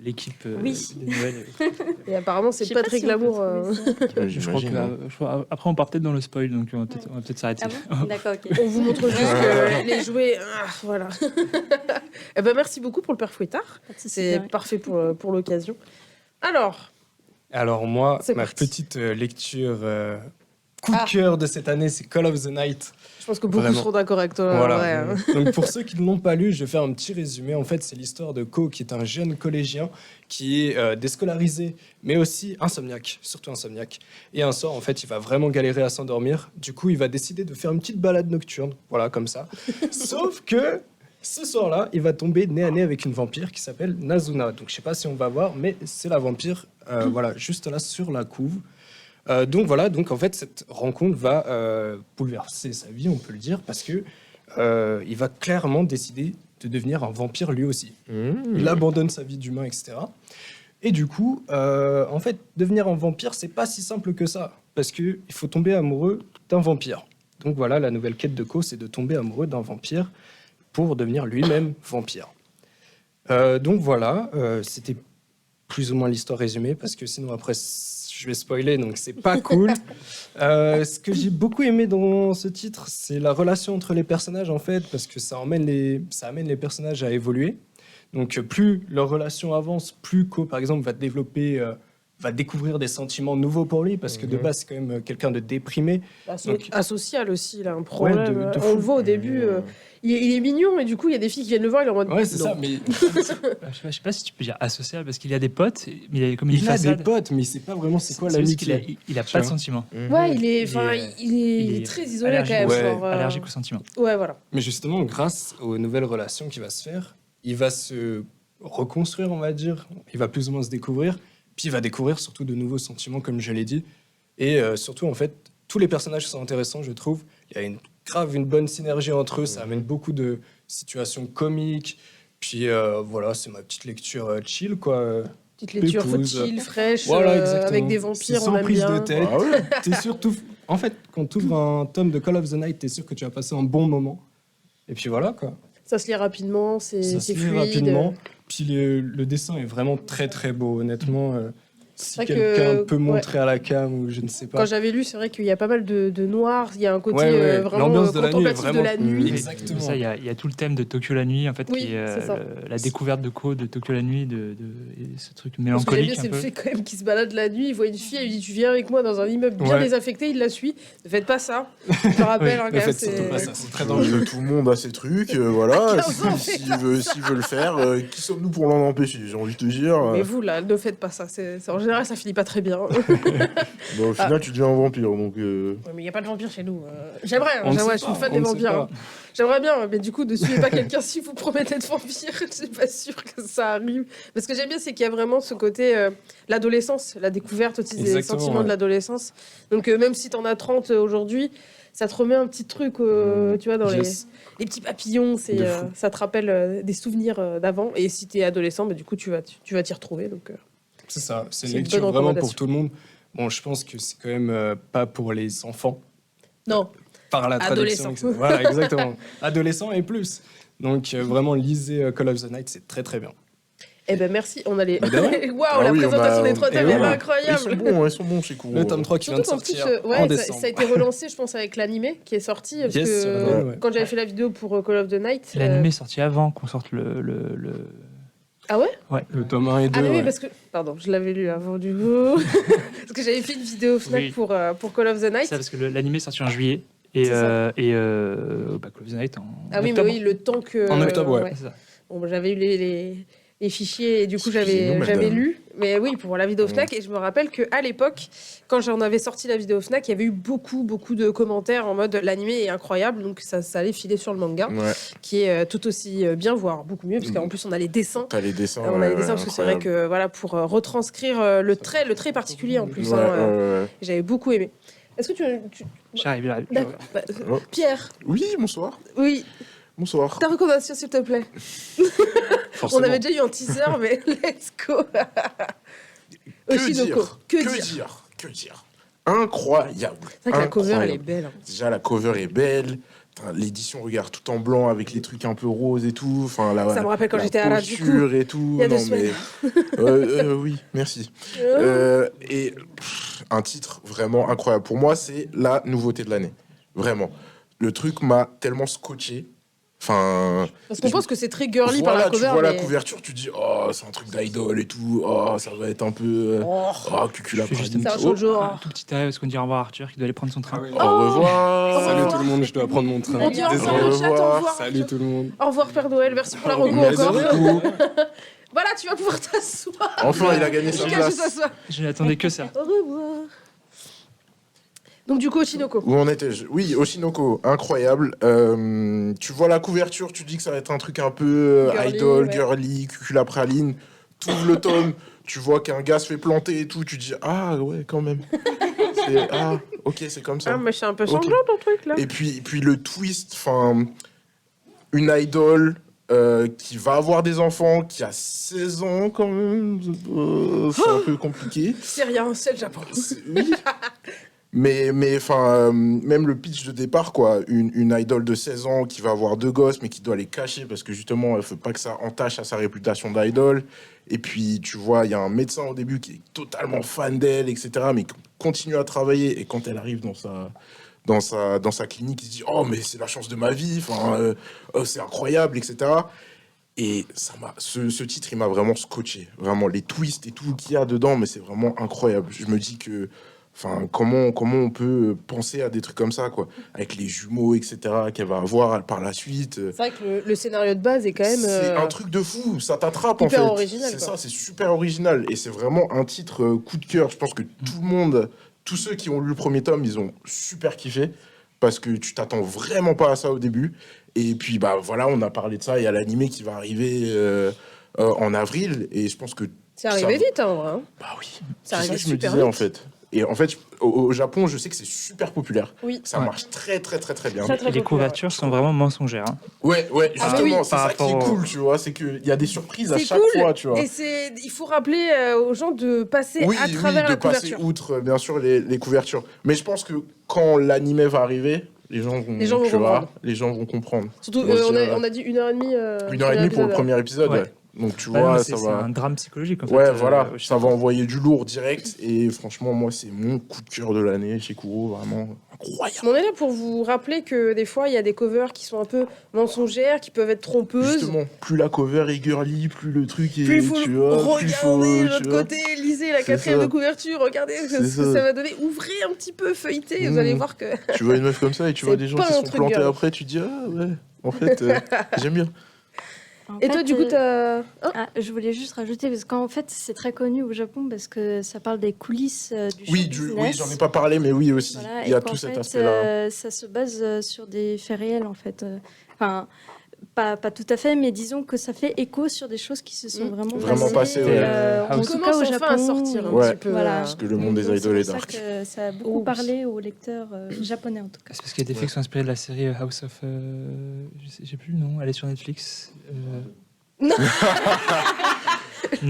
l'équipe Oui. de Noël. Et apparemment, Je c'est sais pas pas très si on peut glamour. trouver ça. Je crois que après, on part peut-être dans le spoil, donc on va peut-être s'arrêter. Ah bon D'accord, ok. On vous montre juste que les jouets. Voilà. Eh ben, merci beaucoup pour le Père Fouettard. C'est parfait pour l'occasion. Alors moi, C'est ma parti. petite lecture coup de cœur de cette année, c'est Call of the Night. Je pense que beaucoup Vraiment. seront d'accord avec toi. Voilà. ouais, hein. Donc pour ceux qui ne l'ont pas lu, je vais faire un petit résumé. En fait, c'est l'histoire de Ko, qui est un jeune collégien qui est déscolarisé, mais aussi insomniaque, surtout insomniaque. Et un soir, en fait, il va vraiment galérer à s'endormir. Du coup, il va décider de faire une petite balade nocturne, voilà, comme ça. Sauf que ce soir-là, il va tomber nez à nez avec une vampire qui s'appelle Nazuna. Donc je sais pas si on va voir, mais c'est la vampire, voilà, juste là sur la couve. Donc voilà, donc en fait cette rencontre va bouleverser sa vie, on peut le dire, parce que il va clairement décider de devenir un vampire lui aussi. Il abandonne sa vie d'humain, etc. Et du coup, en fait, devenir un vampire, c'est pas si simple que ça, parce que il faut tomber amoureux d'un vampire. Donc voilà, la nouvelle quête de Ko, c'est de tomber amoureux d'un vampire pour devenir lui-même vampire. Donc voilà, c'était plus ou moins l'histoire résumée, parce que sinon après je vais spoiler, donc c'est pas cool. Ce que j'ai beaucoup aimé dans ce titre, c'est la relation entre les personnages, en fait, parce que ça amène les personnages à évoluer. Donc plus leur relation avance, plus Ko, par exemple, va découvrir des sentiments nouveaux pour lui, parce que de base, c'est quand même quelqu'un de déprimé. Donc- Asocial aussi, il a un problème. de On fou. le voit au début. Il est mignon, et du coup, il y a des filles qui viennent le voir, il est en mode. Ouais, c'est non. ça, mais Je sais pas si tu peux dire asocial, parce qu'il a des potes, mais il a comme une il a façade. des potes, mais il sait pas vraiment c'est quoi C'est juste qu'il l'amitié. il a Tu pas de vois. sentiments. Ouais, il est, Il enfin, est- il est très isolé quand même. allergique, Ouais. genre, allergique aux sentiments. Ouais, voilà. Mais justement, grâce aux nouvelles relations qu'il va se faire, il va se reconstruire, on va dire. Il va plus ou moins se découvrir. Puis il va découvrir surtout de nouveaux sentiments, comme je l'ai dit. Et surtout, en fait, tous les personnages sont intéressants, je trouve. Il y a une bonne synergie entre eux. Ça amène beaucoup de situations comiques. Puis voilà, c'est ma petite lecture chill, quoi. Petite lecture Épouse. chill, fraîche, Voilà, exactement. avec des C'est vampires, sans on aime prise bien. de tête. Ah ouais. T'es surtout... En fait, quand tu ouvres un tome de Call of the Night, t'es sûr que tu vas passer un bon moment. Et puis voilà, quoi. Ça se lit rapidement, c'est Ça se lit fluide. rapidement. Puis le dessin est vraiment très très beau, honnêtement. Si vrai que- quelqu'un peut montrer à la cam ou je ne sais pas. Quand j'avais lu, c'est vrai qu'il y a pas mal de noir. Il y a un côté Ouais, ouais. vraiment L'ambiance de la nuit est contemplatif de vraiment- la nuit. Exactement. Ça, il y a tout le thème de Tokyo la nuit, en fait, Oui, qui est c'est ça. la découverte de Ko de Tokyo la nuit, et ce truc Ce que j'aime bien, mélancolique c'est un le peu. fait quand même qu'il se balade la nuit, il voit une fille, il lui dit tu viens avec moi dans un immeuble bien Ouais. désaffecté, il la suit. Ne faites pas ça. Je te rappelle, hein, Ne quand même, faites surtout pas ça, c'est très Donc, dangereux. tout le monde a ses trucs, voilà. 15 ans, S'il veut le faire, qui sommes-nous pour l'en empêcher, j'ai envie de te dire. Mais vous là, ne faites pas ça. En général, ça finit pas très bien. Bah, au final, tu deviens un vampire, donc. Ouais, mais il n'y a pas de vampire chez nous. J'aimerais, On ne je sait suis pas, fan on des ne sait vampires. pas. hein. J'aimerais bien, mais du coup, ne suivez pas quelqu'un si vous promettez d'être vampire. Je suis pas sûre que ça arrive. Mais ce que j'aime bien, c'est qu'il y a vraiment ce côté l'adolescence, la découverte aussi des Exactement, sentiments ouais. de l'adolescence. Donc même si t'en as 30 aujourd'hui, ça te remet un petit truc, tu vois, dans Yes. les petits papillons. De fou. Ça te rappelle des souvenirs d'avant. Et si t'es adolescent, bah, du coup, tu vas t'y retrouver. Donc, C'est ça, c'est C'est une une lecture bonne vraiment recommandation. pour tout le monde. Bon, je pense que c'est quand même pas pour les enfants. non. Par la traduction. Adolescent. etc. Voilà, exactement. Adolescents et plus. Donc vraiment, lisez Call of the Night, c'est très très bien. Eh ben merci, on allait. Mais de rien. Waouh, Ah la oui, présentation des trois et thèmes est voilà. incroyable. Ils sont bons chez Kuro. Le tome 3 qui vient de Surtout qu'en plus, sortir en ouais, décembre. ça a été relancé, je pense, avec l'animé qui est sorti. Parce Yes, que ouais. quand j'avais fait la vidéo pour Call of the Night. L'animé est sorti avant qu'on sorte le... Ah ouais Le tome 1 et 2. Ah mais oui, ouais. parce que. Pardon, je l'avais lu avant du coup. Parce que j'avais fait une vidéo Fnac Oui. pour Call of the Night. Ça, parce que l'animé est sorti en juillet, et C'est ça. Call of the Night en Ah oui, mais octobre. oui, le temps que. En octobre, ouais. C'est ça. Bon, bah, j'avais eu les fichiers et du coup Excusez-nous, j'avais madame. lu. Mais oui, pour la vidéo Fnac. Et je me rappelle qu'à l'époque, quand j'en avais sorti la vidéo Fnac, il y avait eu beaucoup de commentaires en mode l'animé est incroyable. Donc ça allait filer sur le manga, Ouais. qui est tout aussi bien, voire beaucoup mieux, parce qu'en plus on a les dessins. T'as les dessins. On a les dessins parce que c'est vrai que voilà, pour retranscrire le trait particulier en plus. Ouais. J'avais beaucoup aimé. Est-ce que tu... J'arrive. D'accord. Bah, Oh. Pierre, Oui, bonsoir. oui, Bonsoir. ta recommandation s'il te plaît. On avait déjà eu un teaser, mais let's go. Oshinoko. Que dire Incroyable. C'est vrai que la cover, elle est Incroyable. belle. Déjà, la cover est belle. Putain, l'édition, regarde, tout en blanc avec les trucs un peu roses et tout. Enfin, Ça me rappelle quand j'étais à la du posture et tout. il y a 2 Non, semaines. mais... oui, merci. Et un titre vraiment incroyable. Pour moi, c'est la nouveauté de l'année. Vraiment. Le truc m'a tellement scotché. Enfin... Parce qu'on pense que c'est très girly par Voilà, la cover. tu vois la mais- couverture, tu dis, oh, c'est un truc d'idol et tout. Oh, ça va être un peu... Oh, cucula Je fais juste praline. ça change Un genre. tout petit arrêt parce qu'on dit au revoir à Arthur qui doit aller prendre son train. Ah oui. Au revoir. Salut tout le monde, je dois prendre mon train. On dit au Désolé. revoir le chat, au revoir. Salut tout le monde. Au revoir Père Noël, merci pour la reco Merci encore. beaucoup. Voilà, tu vas pouvoir t'asseoir. Enfin, il a gagné sa Lucas, je place. t'assois. Je n'attendais que ça. Au revoir. Donc du coup, Oshinoko. Où en étais-je? Oui, Oshinoko, incroyable. Tu vois la couverture, tu dis que ça va être un truc un peu Girly, idol, ouais. girly, cucula praline. Tu ouvres le tome, tu vois qu'un gars se fait planter et tout, tu dis ah ouais quand même. Ok, c'est comme ça. Ah, mais c'est un peu Ok. sanglant ton truc là. Et puis le twist, enfin, une idol qui va avoir des enfants, qui a 16 ans quand même, c'est un peu compliqué. C'est rien, c'est le Japon. Oui. Mais enfin, même le pitch de départ, quoi, une idole de 16 ans qui va avoir 2 gosses, mais qui doit les cacher parce que justement, elle veut pas que ça entache à sa réputation d'idole. Et puis, tu vois, il y a un médecin au début qui est totalement fan d'elle, etc., mais qui continue à travailler. Et quand elle arrive dans sa clinique, il se dit oh mais c'est la chance de ma vie, enfin, c'est incroyable, etc. Et ce titre, il m'a vraiment scotché, vraiment les twists et tout qu'il y a dedans, mais c'est vraiment incroyable. Je me dis que enfin, comment on peut penser à des trucs comme ça, quoi, avec les jumeaux, etc., qu'elle va avoir par la suite. C'est vrai que le scénario de base est quand même. C'est un truc de fou, ça t'attrape en fait. hyper original, C'est quoi. ça, c'est super original et c'est vraiment un titre coup de cœur. Je pense que tout le monde, tous ceux qui ont lu le premier tome, ils ont super kiffé parce que tu t'attends vraiment pas à ça au début. Et puis bah voilà, on a parlé de ça. Il y a l'animé qui va arriver en avril et je pense que C'est arrivé ça- vite, hein, en vrai. bah oui, Ça c'est ça arrive que je me super disais vite. en fait. Et en fait, au Japon, je sais que c'est super populaire. Oui. Ça Ouais. marche très très très très bien. Très, très Et les populaire. couvertures sont vraiment mensongères. Hein. Ouais, Ah, mais justement, oui. c'est Par ça qui est rapport au- cool, tu vois. C'est qu'il y a des surprises à C'est chaque cool. fois, tu vois. Et il faut rappeler aux gens de passer Oui, à travers de la passer couverture. outre, bien sûr, les couvertures. Mais je pense que quand l'animé va arriver, les gens vont Les gens vont tu vois, comprendre. les gens vont comprendre. Surtout, Ils vont se on dire, a dit 1h30. 1h30 pour le premier épisode, Ouais. ouais. Donc tu Bah non, vois, mais ça c'est va. un drame psychologique en fait. Ouais, voilà, je sais ça pas. va envoyer du lourd direct. Et franchement, moi, c'est mon coup de cœur de l'année chez Kuro, vraiment incroyable. On est là pour vous rappeler que des fois, il y a des covers qui sont un peu mensongères, qui peuvent être trompeuses. Justement, plus la cover est girly, plus le truc est. Plus il faut tu vois, plus regarder faut, de tu l'autre vois. côté, lisez la C'est 4e ça. de couverture, regardez ce C'est que ça. ça va donner. Ouvrez un petit peu, feuilletez, vous Mmh. allez voir que. Tu vois une meuf comme ça et tu vois C'est des gens pas qui un sont truc plantés girly. après, tu te dis ah ouais, en fait, j'aime bien. En Et toi, fait, du coup, t'as. Hein je voulais juste rajouter, parce qu'en fait, c'est très connu au Japon, parce que ça parle des coulisses du Oui, show oui, business. j'en ai pas parlé, mais oui aussi. Voilà, Il y a et tout qu'en cet fait, aspect-là. ça se base sur des faits réels, en fait. Enfin, pas tout à fait, mais disons que ça fait écho sur des choses qui se sont vraiment, Vraiment passées, ouais. en Qui tout commence cas au enfin Japon. à sortir un Ouais. petit peu. Voilà. Parce que le monde des Donc, idoles est c'est pour dark. ça que ça a beaucoup Oh, parlé aux lecteurs japonais, en tout cas. C'est parce qu'il y a des faits qui sont inspirés de la série House of. J'ai plus le nom, elle est sur Netflix. Non.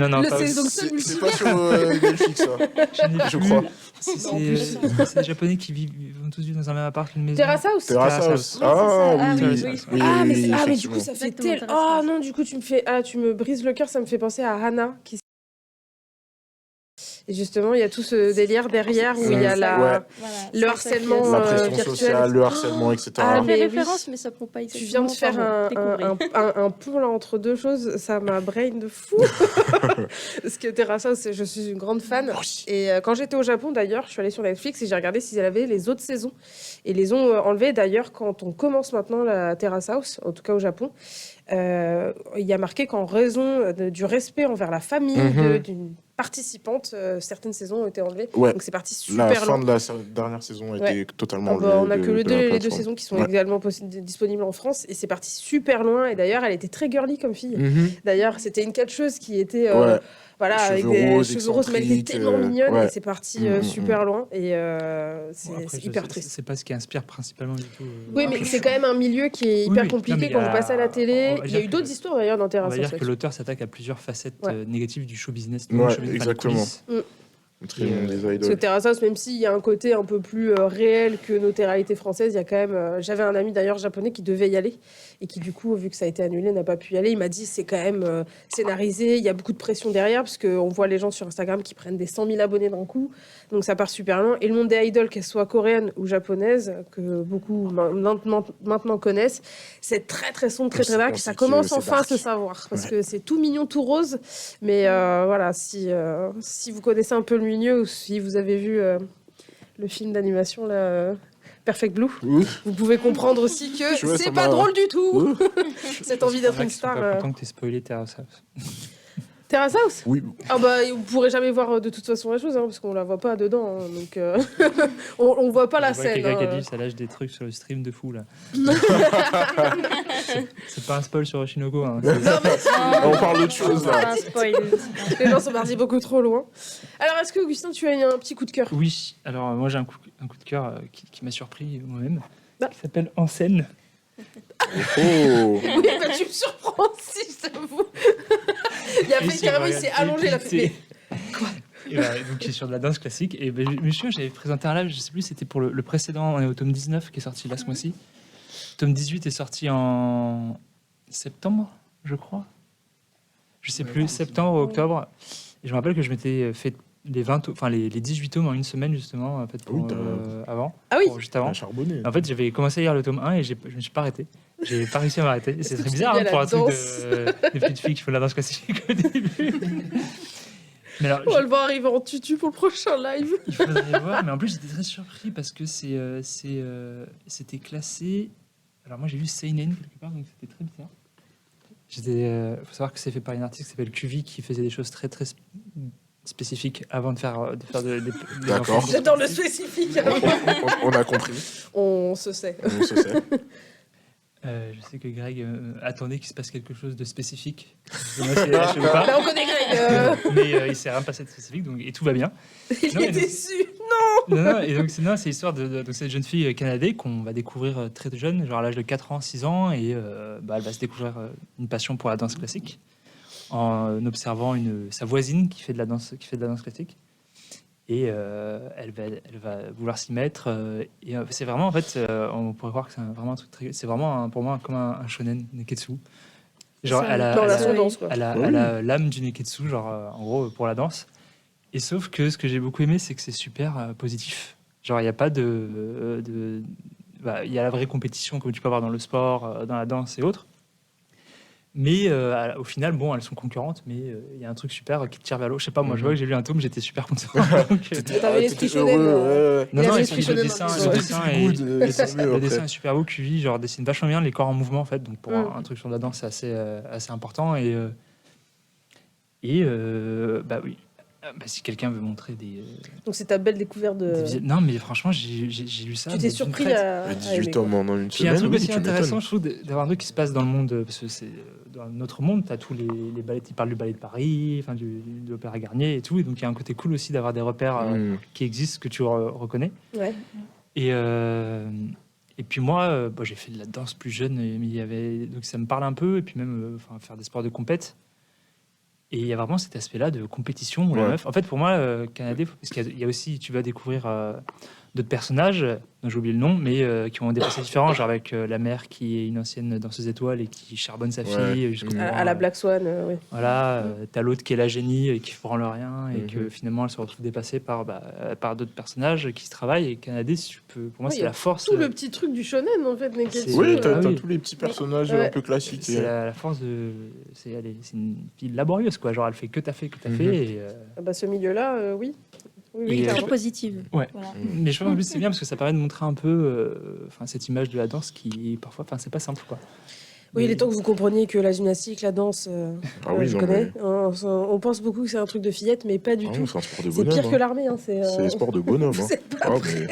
Non, Le pas c'est donc ça, C'est pas sur Netflix, ça, je n'ai je plus. crois. C'est des Japonais qui vont tous vivre dans un même appart, une maison. Terrace House. Terrace Terrace House. House. Ah Ah, oui, oui, oui, oui. oui, Ah, mais, oui, mais du effectivement. coup, ça fait Exactement, tel. Terrace Ah House. non, du coup, tu me brises le cœur, ça me fait penser à Hana. Et justement, il y a tout ce délire derrière où il y a Ouais. la. Voilà, Le c'est ça harcèlement, qui est- La euh, pression virtuel. sociale, le harcèlement, etc. Ah, Ça mais fait oui. référence, mais ça prend pas Tu exactement. viens de faire Enfin, bon, un pont là entre deux choses, ça m'a brain de fou. Parce que Terrace House, je suis une grande fan. Moi aussi. Et quand j'étais au Japon d'ailleurs, je suis allée sur Netflix et j'ai regardé s'ils avaient les autres saisons. Et les ont enlevées d'ailleurs quand on commence maintenant la Terrace House, en tout cas au Japon. il y a marqué qu'en raison du respect envers la famille d'une participante, certaines saisons ont été enlevées. Ouais. Donc c'est parti La super fin loin. de la dernière saison a été totalement On n'a que de la les deux plateforme. saisons qui sont Ouais. également disponibles en France et c'est parti super loin. Et d'ailleurs, elle était très girly comme fille. D'ailleurs, c'était une catcheuse qui était Ouais. voilà, avec Cheveux des roses, cheveux roses, mais elle était excentriques, tellement mignonne ouais. et c'est parti Mm, mm, super loin et Bon, après, c'est hyper je- triste. C'est pas ce qui inspire principalement du tout. Oui, mais c'est quand même un milieu qui est Oui, hyper oui. compliqué Non, mais il y quand a- vous passez à la télé. on va Il y a dire eu d'autres que- histoires d'ailleurs On va d'intéressance. dire que l'auteur s'attaque à plusieurs facettes Ouais. négatives du show business. Ouais, show business, enfin, les exactement. coulisses. Très bon des Parce que idoles. Terrace House, même s'il y a un côté un peu plus réel que nos réalités françaises, il y a quand même. J'avais un ami d'ailleurs japonais qui devait y aller et qui, du coup, vu que ça a été annulé, n'a pas pu y aller. Il m'a dit c'est quand même scénarisé, il y a beaucoup de pression derrière parce qu'on voit les gens sur Instagram qui prennent des 100 000 abonnés d'un coup. Donc ça part super loin. Et le monde des idoles, qu'elles soient coréennes ou japonaises, que beaucoup maintenant connaissent, c'est très très sombre, très très dark. On Ça sait que commence c'est enfin à dark. se savoir parce Ouais. que c'est tout mignon, tout rose. Mais voilà, si vous connaissez un peu le milieu ou si vous avez vu le film d'animation là, Perfect Blue, Ouf. vous pouvez comprendre aussi que Tu vois, c'est ça pas m'a- drôle du tout. Ouf. Cette envie d'être une Je suis pas star. content que t'aies spoilé Terrace House. Terrace House. Oui. Ah bah vous pourrez jamais voir de toute façon la chose parce qu'on la voit pas dedans, hein, donc on voit pas la Je vois scène. quelqu'un qui a hein. dit ça lâche des trucs sur le stream de fou là. C'est pas un spoil sur Oshinoko. Hein. Non mais On parle d'autre chose là. Un spoil. les gens sont partis beaucoup trop loin. Alors est-ce que Augustin tu as un petit coup de cœur? Oui, alors moi j'ai un coup de cœur qui m'a surpris moi-même, Ah. qui s'appelle En scène. Oh. Oui bah tu me surprends aussi, je t'avoue. Il a Et fait c'est carrément, il vrai, s'est allongé la dépité. Quoi? Et voilà, donc qui est sur de la danse classique. Et ben, je me souviens, j'avais présenté un live, je sais plus, c'était pour le précédent, on est au tome 19 qui est sorti là ce mois-ci. Le tome 18 est sorti en septembre, je crois. Je sais plus, septembre ou octobre. Et je me rappelle que je m'étais fait les 18 tomes en une semaine justement, en fait, Oui, avant. Ah oui. Juste avant. Un charbonné. En fait, j'avais commencé à lire le tome 1 et je me suis pas arrêté. J'ai pas réussi à m'arrêter. Et c'est Est-ce très que tu bizarre t'es hein, mis à pour la un truc danse de petites filles qui font de la danse classique au début. Mais alors, On va le voir arriver en tutu pour le prochain live. il faudrait voir. Mais en plus, j'étais très surpris parce que c'était classé. Alors moi, j'ai vu Seinen quelque part, donc c'était très bizarre. Faut savoir que c'est fait par une artiste qui s'appelle QV qui faisait des choses très très spécifiques avant de faire des D'accord. enfants. J'adore le spécifique. On a compris. On se sait. On se sait. Je sais que Greg attendait qu'il se passe quelque chose de spécifique. Moi, je sais pas. Là on connaît Greg. Mais il s'est rien passé de spécifique, donc, et tout va bien. Il Non, est mais non. déçu. Non, et donc c'est l'histoire de cette jeune fille canadienne qu'on va découvrir très jeune, genre à l'âge de 4 ans, 6 ans, et elle va se découvrir une passion pour la danse classique en observant sa voisine qui fait de la danse classique. Et elle va vouloir s'y mettre. Et c'est vraiment, en fait, on pourrait croire que c'est vraiment un truc très. C'est vraiment pour moi comme un shonen neketsu. Genre, C'est elle a, Dans elle la a- tendance quoi. elle a, Oui. elle a l'âme du neketsu, genre en gros pour la danse. Et sauf que ce que j'ai beaucoup aimé, c'est que c'est super positif. Genre, il n'y a pas il y a la vraie compétition comme tu peux avoir dans le sport, dans la danse et autres. Mais au final, bon, elles sont concurrentes, mais il y a un truc super qui te tire vers l'eau. Je sais pas, moi, je vois que j'ai lu un tome, j'étais super content. Donc, T'avais l'esprit shonen. heureux. Il avait et l'esprit puis le shonen dessin, dans le le dessin Ouais. est, Good, le c'est mieux dessin après. est super beau. QV, genre dessine vachement bien les corps en mouvement en fait. Donc pour Mm. un truc sur la danse, c'est assez important. Bah oui. Si quelqu'un veut montrer des Donc c'est ta belle découverte de. non mais franchement j'ai lu ça. Tu mais t'es d'une surpris traite. à. 18 tomes en une Puis il y a un semaine. truc oui, aussi tu intéressant, m'étonnes. je trouve, d'avoir un truc qui se passe dans le monde, parce que c'est dans notre monde, tu as tous les ballets, tu parles du ballet de Paris, enfin de l'opéra Garnier et tout, et donc il y a un côté cool aussi d'avoir des repères qui existent, que tu reconnais. Ouais. Et puis moi, j'ai fait de la danse plus jeune, mais donc ça me parle un peu, et puis même faire des sports de compète. Et il y a vraiment cet aspect-là de compétition où la Ouais. meuf. En fait, pour moi, Canadé, parce qu'il y a aussi, tu vas découvrir d'autres personnages, dont j'ai oublié le nom, mais qui ont des passages différents, genre avec la mère qui est une ancienne danseuse étoile et qui charbonne sa fille. Ouais. jusqu'au Mm. moment, À la Black Swan, oui. Voilà, t'as l'autre qui est la génie et qui ne branle rien, et Mhm. que finalement elle se retrouve dépassée par d'autres personnages qui se travaillent. Et Canadé, si tu peux, pour moi, Oui, c'est il y a la force. Tout le petit truc du shonen en fait, Neketsu. C'est- Oui, Ah t'as oui. tous les petits personnages Ouais. un peu classiques. C'est la force de. C'est une fille laborieuse, quoi. Genre, elle fait que t'as fait. Et, Ah bah, ce milieu-là, oui. Oui, Et, oui, euh, clairement. Très positive. Ouais. Voilà. Mais je pense en plus c'est bien parce que ça permet de montrer un peu cette image de la danse qui parfois, c'est pas simple, quoi. Oui, il Mais- est temps que vous compreniez que la gymnastique, la danse, Ah oui, je non, connais. On pense beaucoup que c'est un truc de fillette, mais pas du Ah tout. oui, c'est un sport de C'est bonhomme. pire que hein. l'armée. Hein. C'est un sport de bonhomme. Vous hein. êtes pas Ah, prêts.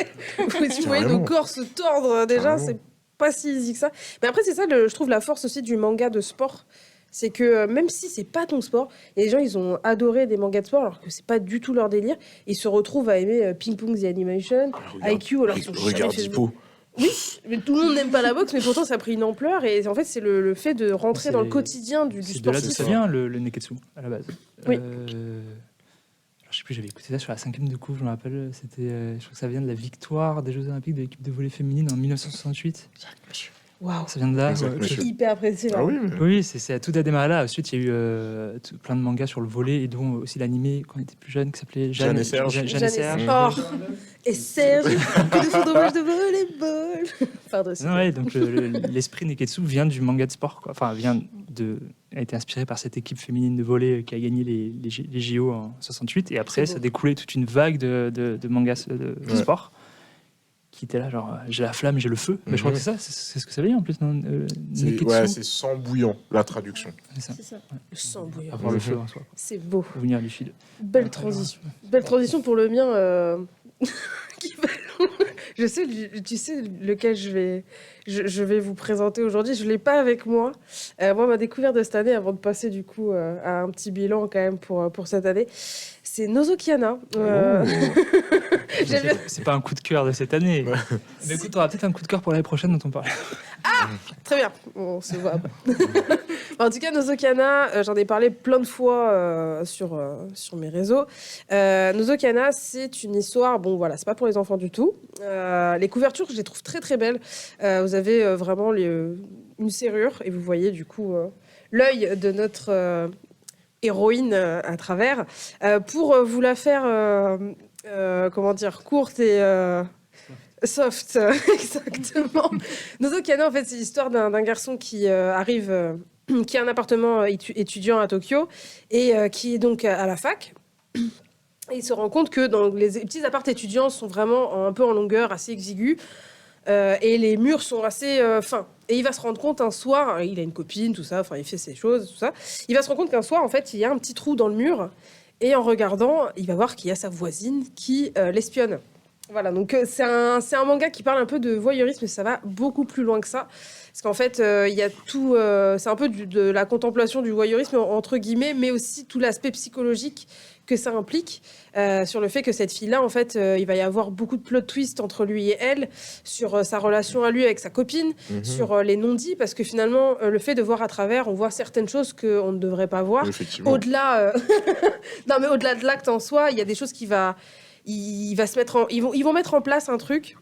mais Si vous voyez nos Carrément. corps se tordre, déjà, Carrément. c'est pas si easy que ça. Mais après, c'est ça, je trouve la force aussi du manga de sport. C'est que même si c'est pas ton sport, et les gens ils ont adoré des mangas de sport alors que c'est pas du tout leur délire, ils se retrouvent à aimer Ping Pong The Animation, IQ alors qu'ils ont jamais Regarde fait de- Hippo. Mais tout le monde n'aime pas la boxe, mais pourtant ça a pris une ampleur et en fait c'est le fait de rentrer dans le C'est- quotidien du C'est de là sportif. d'où ça vient le neketsu à la base. Oui. Alors, je sais plus, j'avais écouté ça sur la 5e de couve, je me rappelle. C'était, je crois que ça vient de la victoire des Jeux Olympiques de l'équipe de volley féminine en 1968. Waouh, Ça vient de là. Exact, ouais. monsieur. hyper apprécié. Ah oui, mais... Oui, tout a démarré là. Ensuite, il y a eu plein de mangas sur le volley et dont aussi l'animé quand on était plus jeune qui s'appelait Jeanne et Serge. Jeanne et Jeanne et Serge. Oh. Et Serge, coup de foudre match de volleyball. Pardon. Non, ouais, donc l'esprit Neketsu vient du manga de sport, quoi. Enfin, a été inspiré par cette équipe féminine de volley qui a gagné les JO en 68. Et après, C'est ça beau. a découlé toute une vague de mangas de Ouais. sport qui était là, genre j'ai la flamme, j'ai le feu. Mais je crois que c'est ça, c'est ce que ça veut dire en plus, non Neketsu. Ouais, c'est sang bouillant, la traduction. C'est ça. C'est ça. Le sang bouillant. Avoir le feu en soi. C'est beau. Venir du sud. Belle transition. Belle transition pour le mien. qui va- je sais, tu sais lequel je vais vous présenter aujourd'hui. Je l'ai pas avec moi. Moi, ma découverte de cette année, avant de passer du coup à un petit bilan quand même pour cette année, c'est Nozokiana. J'aime bien. C'est pas un coup de cœur de cette année. Ouais. Mais écoute, on aura peut-être un coup de cœur pour l'année prochaine dont on parle. Très bien, on se voit. En tout cas, Nozokiana, j'en ai parlé plein de fois sur mes réseaux. Nozokiana, c'est une histoire, bon voilà, c'est pas pour les enfants du tout. Les couvertures, je les trouve très très belles. Vous avez vraiment une serrure et vous voyez du coup l'œil de notre héroïne à travers. Pour vous la faire, comment dire, courte et... soft, exactement. Nozokiana, en fait, c'est l'histoire d'un garçon qui arrive, qui a un appartement étudiant à Tokyo et qui est donc à la fac. Et il se rend compte que dans les petits apparts étudiants sont vraiment un peu en longueur, assez exigus. Et les murs sont assez fins. Et il va se rendre compte un soir, il a une copine, tout ça, enfin il fait ses choses, tout ça. Il va se rendre compte qu'un soir, en fait, il y a un petit trou dans le mur. Et en regardant, il va voir qu'il y a sa voisine qui l'espionne. Voilà, donc c'est un manga qui parle un peu de voyeurisme, mais ça va beaucoup plus loin que ça. Parce qu'en fait, il y a tout... c'est un peu de la contemplation du voyeurisme, entre guillemets, mais aussi tout l'aspect psychologique que ça implique, sur le fait que cette fille-là, en fait, il va y avoir beaucoup de plot twists entre lui et elle, sur sa relation à lui avec sa copine, sur les non-dits, parce que finalement, le fait de voir à travers, on voit certaines choses qu'on ne devrait pas voir. Effectivement. Au-delà... non, mais au-delà de l'acte en soi, il y a des choses qui va... ils vont mettre en place un truc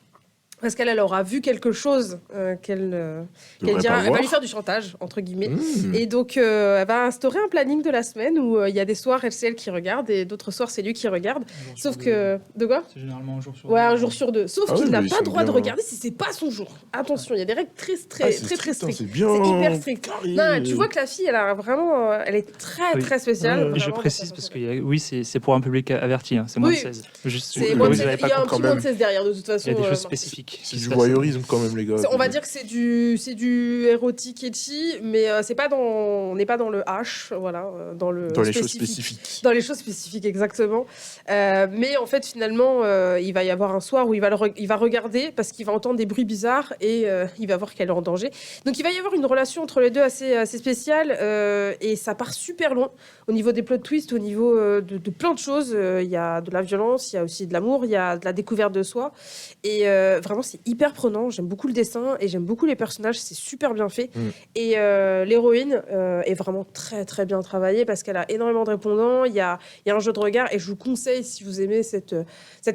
parce qu'elle aura vu quelque chose qu'elle Devrait dira, pas elle va voir. lui faire du chantage entre guillemets Mmh. et donc elle va instaurer un planning de la semaine où il y a des soirs c'est elle qui regarde et d'autres soirs c'est lui qui regarde, sauf que de quoi C'est généralement un jour sur ouais un jour sur deux, sauf Ah qu'il ouais, n'a mais ils pas sont le droit de bien, regarder si c'est pas son jour. Attention, il y a des règles très Ah, c'est très strict, hein, strictes. c'est bien. C'est hyper strict. carré. Non, tu vois que la fille, elle a vraiment, elle est très Oui. très spéciale. Et vraiment, je précise parce que oui, c'est pour un public averti, hein, c'est moins Oui. de 16. Juste, c'est au moins cas de où vous 16, n'avez il pas y a un compris. petit moins de 16 derrière de toute façon. Il y a des choses Marcus. spécifiques. C'est qui se du passent. voyeurisme quand même, les gars. On va dire que c'est du érotique etchi, mais c'est pas on n'est pas dans le H, voilà, dans le Dans les choses spécifique. spécifiques. Dans les choses spécifiques, exactement. Mais en fait, finalement, il va y avoir un soir où il va regarder parce qu'il va entendre des bruits bizarres et il va voir qu'elle est en danger. Donc, il va y avoir une relation entre les deux assez spéciale et ça part super loin au niveau des plot twists, au niveau de plein de choses. Il y a de la violence, il y a aussi de l'amour, il y a de la découverte de soi. Et vraiment, c'est hyper prenant. J'aime beaucoup le dessin et j'aime beaucoup les personnages. C'est super bien fait. Et l'héroïne est vraiment très, très bien travaillée parce qu'elle a énormément de répondants. Il y a un jeu de regard et je vous conseille, si vous aimez cette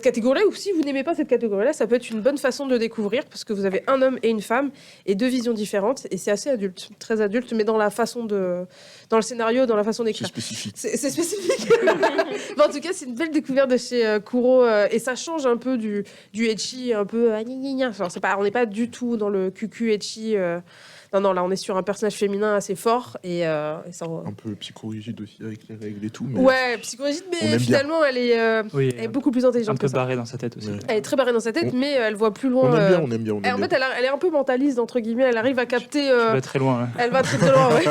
catégorie-là ou si vous n'aimez pas cette catégorie-là, ça peut être une bonne façon de découvrir parce que vous avez un homme et une femme et deux visions différentes et c'est assez adulte, très adulte, mais dans la façon dans le scénario, dans la façon C'est d'écrire. spécifique. C'est spécifique. Mais en tout cas, c'est une belle découverte de chez Kuro et ça change un peu du ecchi, un peu gna gna gna. Enfin, on n'est pas du tout dans le cucu ecchi Non, là, on est sur un personnage féminin assez fort et ça. Un peu psychorigide aussi avec les règles et tout. Mais Ouais, psychorigide, on aime mais bien. finalement, elle est Oui, beaucoup plus un intelligente peu que ça. barré dans sa tête aussi. Ouais. Elle est très barrée dans sa tête, On- mais elle voit plus loin. on aime bien, on aime bien, on Et aime en bien. fait, elle est un peu mentaliste, entre guillemets. Elle arrive à capter. Tu vas très loin. Hein. Elle va très très loin, ouais.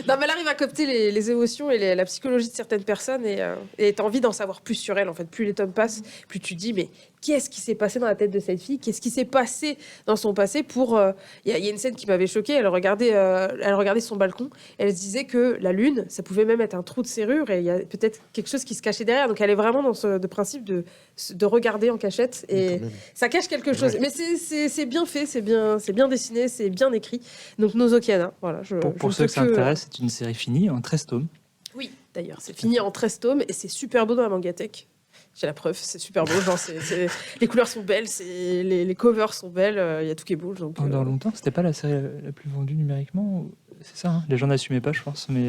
Non, mais elle arrive à capter les émotions et la psychologie de certaines personnes et t'as envie d'en savoir plus sur elle, en fait. Plus les tomes passent, plus tu dis, mais qu'est-ce qui s'est passé dans la tête de cette fille? Qu'est-ce qui s'est passé dans son passé pour... Il y a une scène qui m'avait choquée. Elle regardait son balcon. Elle se disait que la lune, ça pouvait même être un trou de serrure et il y a peut-être quelque chose qui se cachait derrière. Donc elle est vraiment dans ce principe de regarder en cachette et Quand même. ça cache quelque chose. Ouais. Mais c'est bien fait, c'est bien dessiné, c'est bien écrit. Donc Nozokiana, voilà. Pour ceux que ça intéresse, c'est une série finie en 13 tomes. Oui, d'ailleurs, c'est fini en 13 tomes et c'est super beau dans la Mangatech. J'ai la preuve, c'est super beau. Genre, les couleurs sont belles, les covers sont belles, il y a tout qui est beau. Donc, Pendant longtemps, c'était pas la série la plus vendue numériquement. C'est ça, hein, les gens n'assumaient pas, je pense. Mais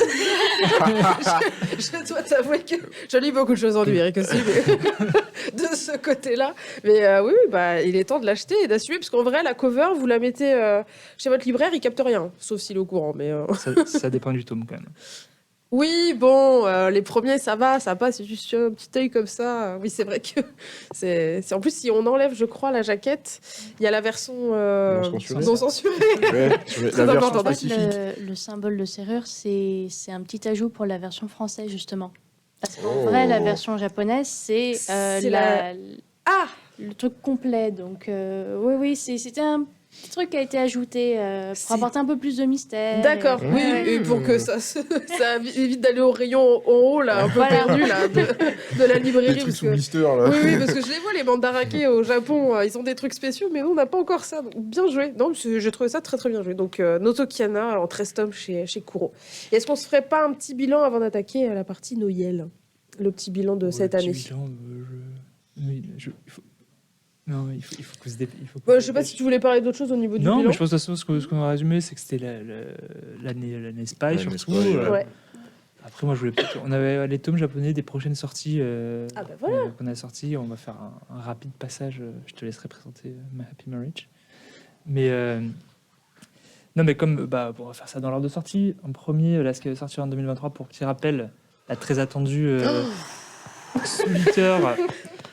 je dois t'avouer que je lis beaucoup de choses en numérique aussi, mais de ce côté-là. Mais oui, bah, il est temps de l'acheter et d'assumer, parce qu'en vrai, la cover, vous la mettez chez votre libraire, il capte rien, sauf s'il est au courant. Mais ça dépend du tome quand même. oui, bon, les premiers, ça va, c'est juste un petit œil comme ça. Oui, c'est vrai que c'est en plus, si on enlève, je crois, la jaquette, il y a la version Non censurée. non censurée. Ouais, Très la version important. En fait, spécifique. le symbole de serrure, c'est un petit ajout pour la version française, justement. Parce qu'en Oh. vrai, la version japonaise, c'est C'est Ah, le truc complet. Donc, oui, c'était un petit truc qui a été ajouté C'est- pour apporter un peu plus de mystère. d'accord, Et- oui, ouais. et pour que ça évite d'aller au rayon en haut, là, un peu Voilà. perdu, là, de la librairie. Les trucs parce sous que- blister là. Oui, parce que je les vois, les mandarakés au Japon, ils ont des trucs spéciaux, mais nous, on n'a pas encore ça. Donc, bien joué. Non, j'ai trouvé ça très très bien joué. Donc, Nozokiana en 13 tomes chez Kuro. Et est-ce qu'on se ferait pas un petit bilan avant d'attaquer la partie Noël? Le petit bilan de cette Le petit année. bilan, oui, il faut... Non, il faut qu'on se dépêche. Je sais pas si tu voulais parler d'autre chose au niveau du Non, bilan. mais je pense que de toute façon, ce qu'on a résumé, c'est que c'était l'année Spy, L'année surtout. Spy, ouais. Ouais. Après, moi, je voulais peut-être... On avait les tomes japonais des prochaines sorties Ah bah voilà. qu'on a sorties. On va faire un rapide passage. Je te laisserai présenter My Happy Marriage. Mais... Non, mais comme... on va faire ça dans l'ordre de sortie. En premier, là, ce qui va sortir en 2023, pour petit rappel, la très attendue Soul Eater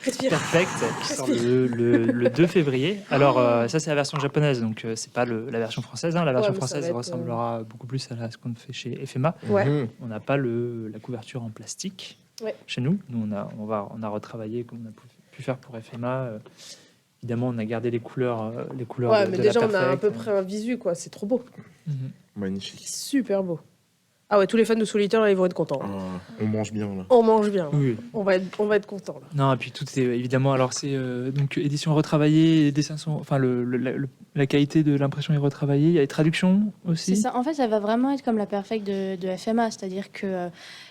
Respire. Perfect, qui sort le 2 février. Alors, ça, c'est la version japonaise, donc c'est pas la version française. Hein. La version mais ça française va être, ressemblera beaucoup plus à ce qu'on fait chez FMA. Ouais. Mhm. On n'a pas la couverture en plastique Ouais. chez nous. Nous, on a retravaillé comme on a pu faire pour FMA. Évidemment, on a gardé les couleurs Ouais, de mais la déjà, on a à Perfect. peu près un visu, quoi. C'est trop beau. Mhm. Magnifique. Super beau. Ah ouais, tous les fans de Solitaire, là, ils vont être contents. Ah, on mange bien là. On mange bien. Là. Oui. On va être contents, là. Non, et puis tout est évidemment. Alors, c'est donc édition retravaillée, les dessins sont. Enfin, la qualité de l'impression est retravaillée. Il y a les traductions aussi. C'est ça. En fait, ça va vraiment être comme la Perfect de FMA, c'est-à-dire que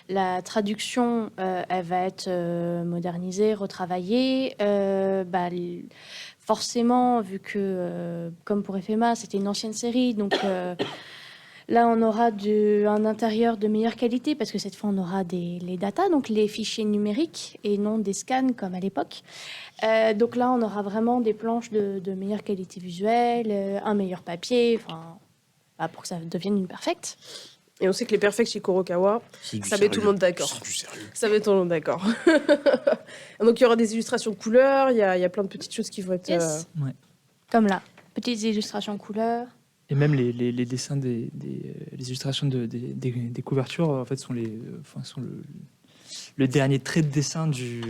la traduction, elle va être modernisée, retravaillée. Forcément, vu que, comme pour FMA, c'était une ancienne série, donc là, on aura un intérieur de meilleure qualité, parce que cette fois, on aura les datas, donc les fichiers numériques, et non des scans comme à l'époque. Donc là, on aura vraiment des planches de meilleure qualité visuelle, un meilleur papier, pour que ça devienne une perfecte. Et on sait que les perfects chez Kurokawa, C'est du ça met tout le sérieux. monde d'accord. C'est du sérieux. Ça met tout le monde d'accord. Donc, il y aura des illustrations de couleurs, il y a plein de petites choses qui vont être... Yes. Ouais. Comme là, petites illustrations couleurs. Et même les dessins les illustrations des couvertures en fait sont le dernier trait de dessin du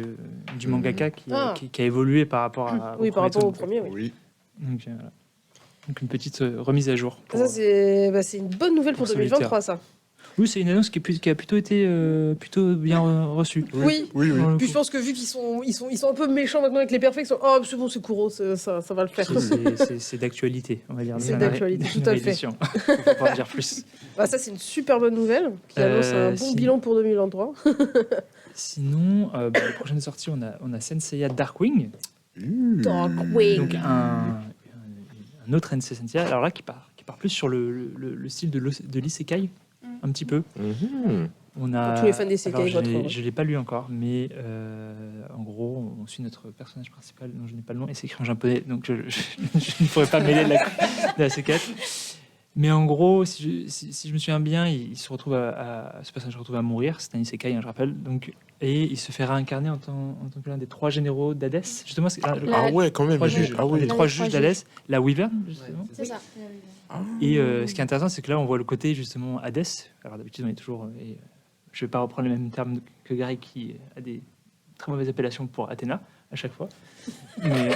mangaka qui a évolué par rapport à Oui, par rapport au tome. premier, oui. Oui. Donc, voilà. Donc une petite remise à jour. Ça, c'est une bonne nouvelle pour pour 2023, ça. Oui, c'est une annonce qui a plutôt été plutôt bien reçue. Oui. Oui, oui. Dans le Puis coup. je pense que vu qu'ils sont un peu méchants maintenant avec les perfects, ils sont oh c'est bon c'est Kuro, ça va le faire. C'est d'actualité, on va dire. C'est d'actualité, tout à fait. Faut pas en dire plus. Bah, ça c'est une super bonne nouvelle qui annonce un bon sinon- bilan pour 2023. Sinon, les prochaines sorties, on a Senseiya Darkwing, Darkwing. donc un autre Senseiya, alors là qui part plus sur le style de l'isekai, un petit peu. Mhm. On a, Pour tous les fans d'isekai, alors, votre- je l'ai pas lu encore, mais en gros, on suit notre personnage principal, dont je n'ai pas le nom, et c'est écrit en japonais, donc je ne pourrais pas mêler de la C4. Mais en gros, si je me souviens bien, il se retrouve ce personnage se retrouve à mourir. C'est un isekai, hein, je rappelle. Donc, et il se fait réincarner en tant que l'un des 3 généraux d'Hadès. Justement, c'est Ah ouais, quand même. 3 juges, Ah ouais. les 3 juges d'Hadès, la Wyvern, justement. C'est ça. Et ce qui est intéressant, c'est que là, on voit le côté justement Hadès. Alors d'habitude, on est toujours. Je ne vais pas reprendre les mêmes termes que Gary, qui a des très mauvaises appellations pour Athéna à chaque fois. Mais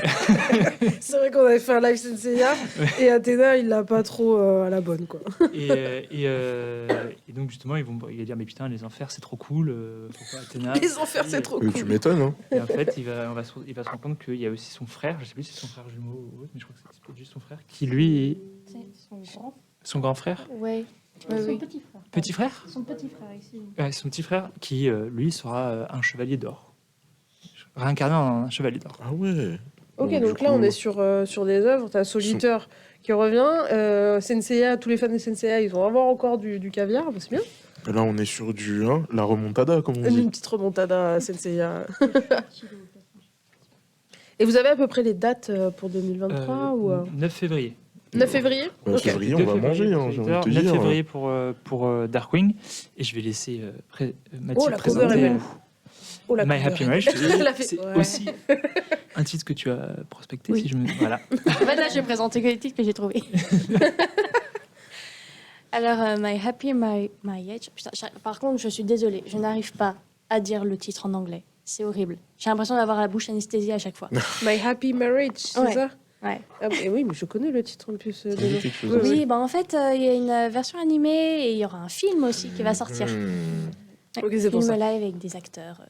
C'est vrai qu'on avait fait un live Senseiya et Athéna, il l'a pas trop à la bonne, quoi. et donc justement, il va dire mais putain, les enfers, c'est trop cool. Pourquoi Athéna Les enfers, c'est trop Tu cool. m'étonnes, hein. Et en fait, il va se rendre compte qu'il y a aussi son frère. Je sais plus si c'est son frère jumeau ou autre, mais je crois que c'est peut-être juste son frère qui lui est C'est son grand son grand frère, Ouais. son oui. petit frère. petit frère. Son petit frère ici. Ouais, son petit frère qui, lui, sera un chevalier d'or. Réincarné en un chevalier d'or. Ah ouais. Ok, Bon, donc du là, coup, on est sur des œuvres. T'as Soliteur qui revient. Senseiya, tous les fans de Senseiya, ils vont avoir encore du caviar. Bah, c'est bien. Là, on est sur la remontada, comme on dit. Une petite remontada à Senseiya. Et vous avez à peu près les dates pour 2023 ou 9 février. 9 février? Bah, Ok. février, on 2 va manger, hein, j'ai envie de te 9 dire. février pour Darkwing. Et je vais laisser Mathilde la cover est présenter belle. Oh, la My cover. Happy Marriage. Elle a fait- C'est ouais. aussi un titre que tu as prospecté, Oui. si je me... Voilà. En fait, là, je vais présenter que les titres que j'ai trouvés. Alors, My Happy Marriage. Putain, par contre, je suis désolée, je n'arrive pas à dire le titre en anglais. C'est horrible. J'ai l'impression d'avoir la bouche anesthésiée à chaque fois. My Happy Marriage, c'est Ouais. ça? Ouais. Ah, mais oui, mais je connais le titre en plus. Ça me dit quelque chose. Oui, Oui, bah en fait, il y a une version animée et il y aura un film aussi qui va sortir. Hmm. Ok, c'est pour Film ça. live avec des acteurs.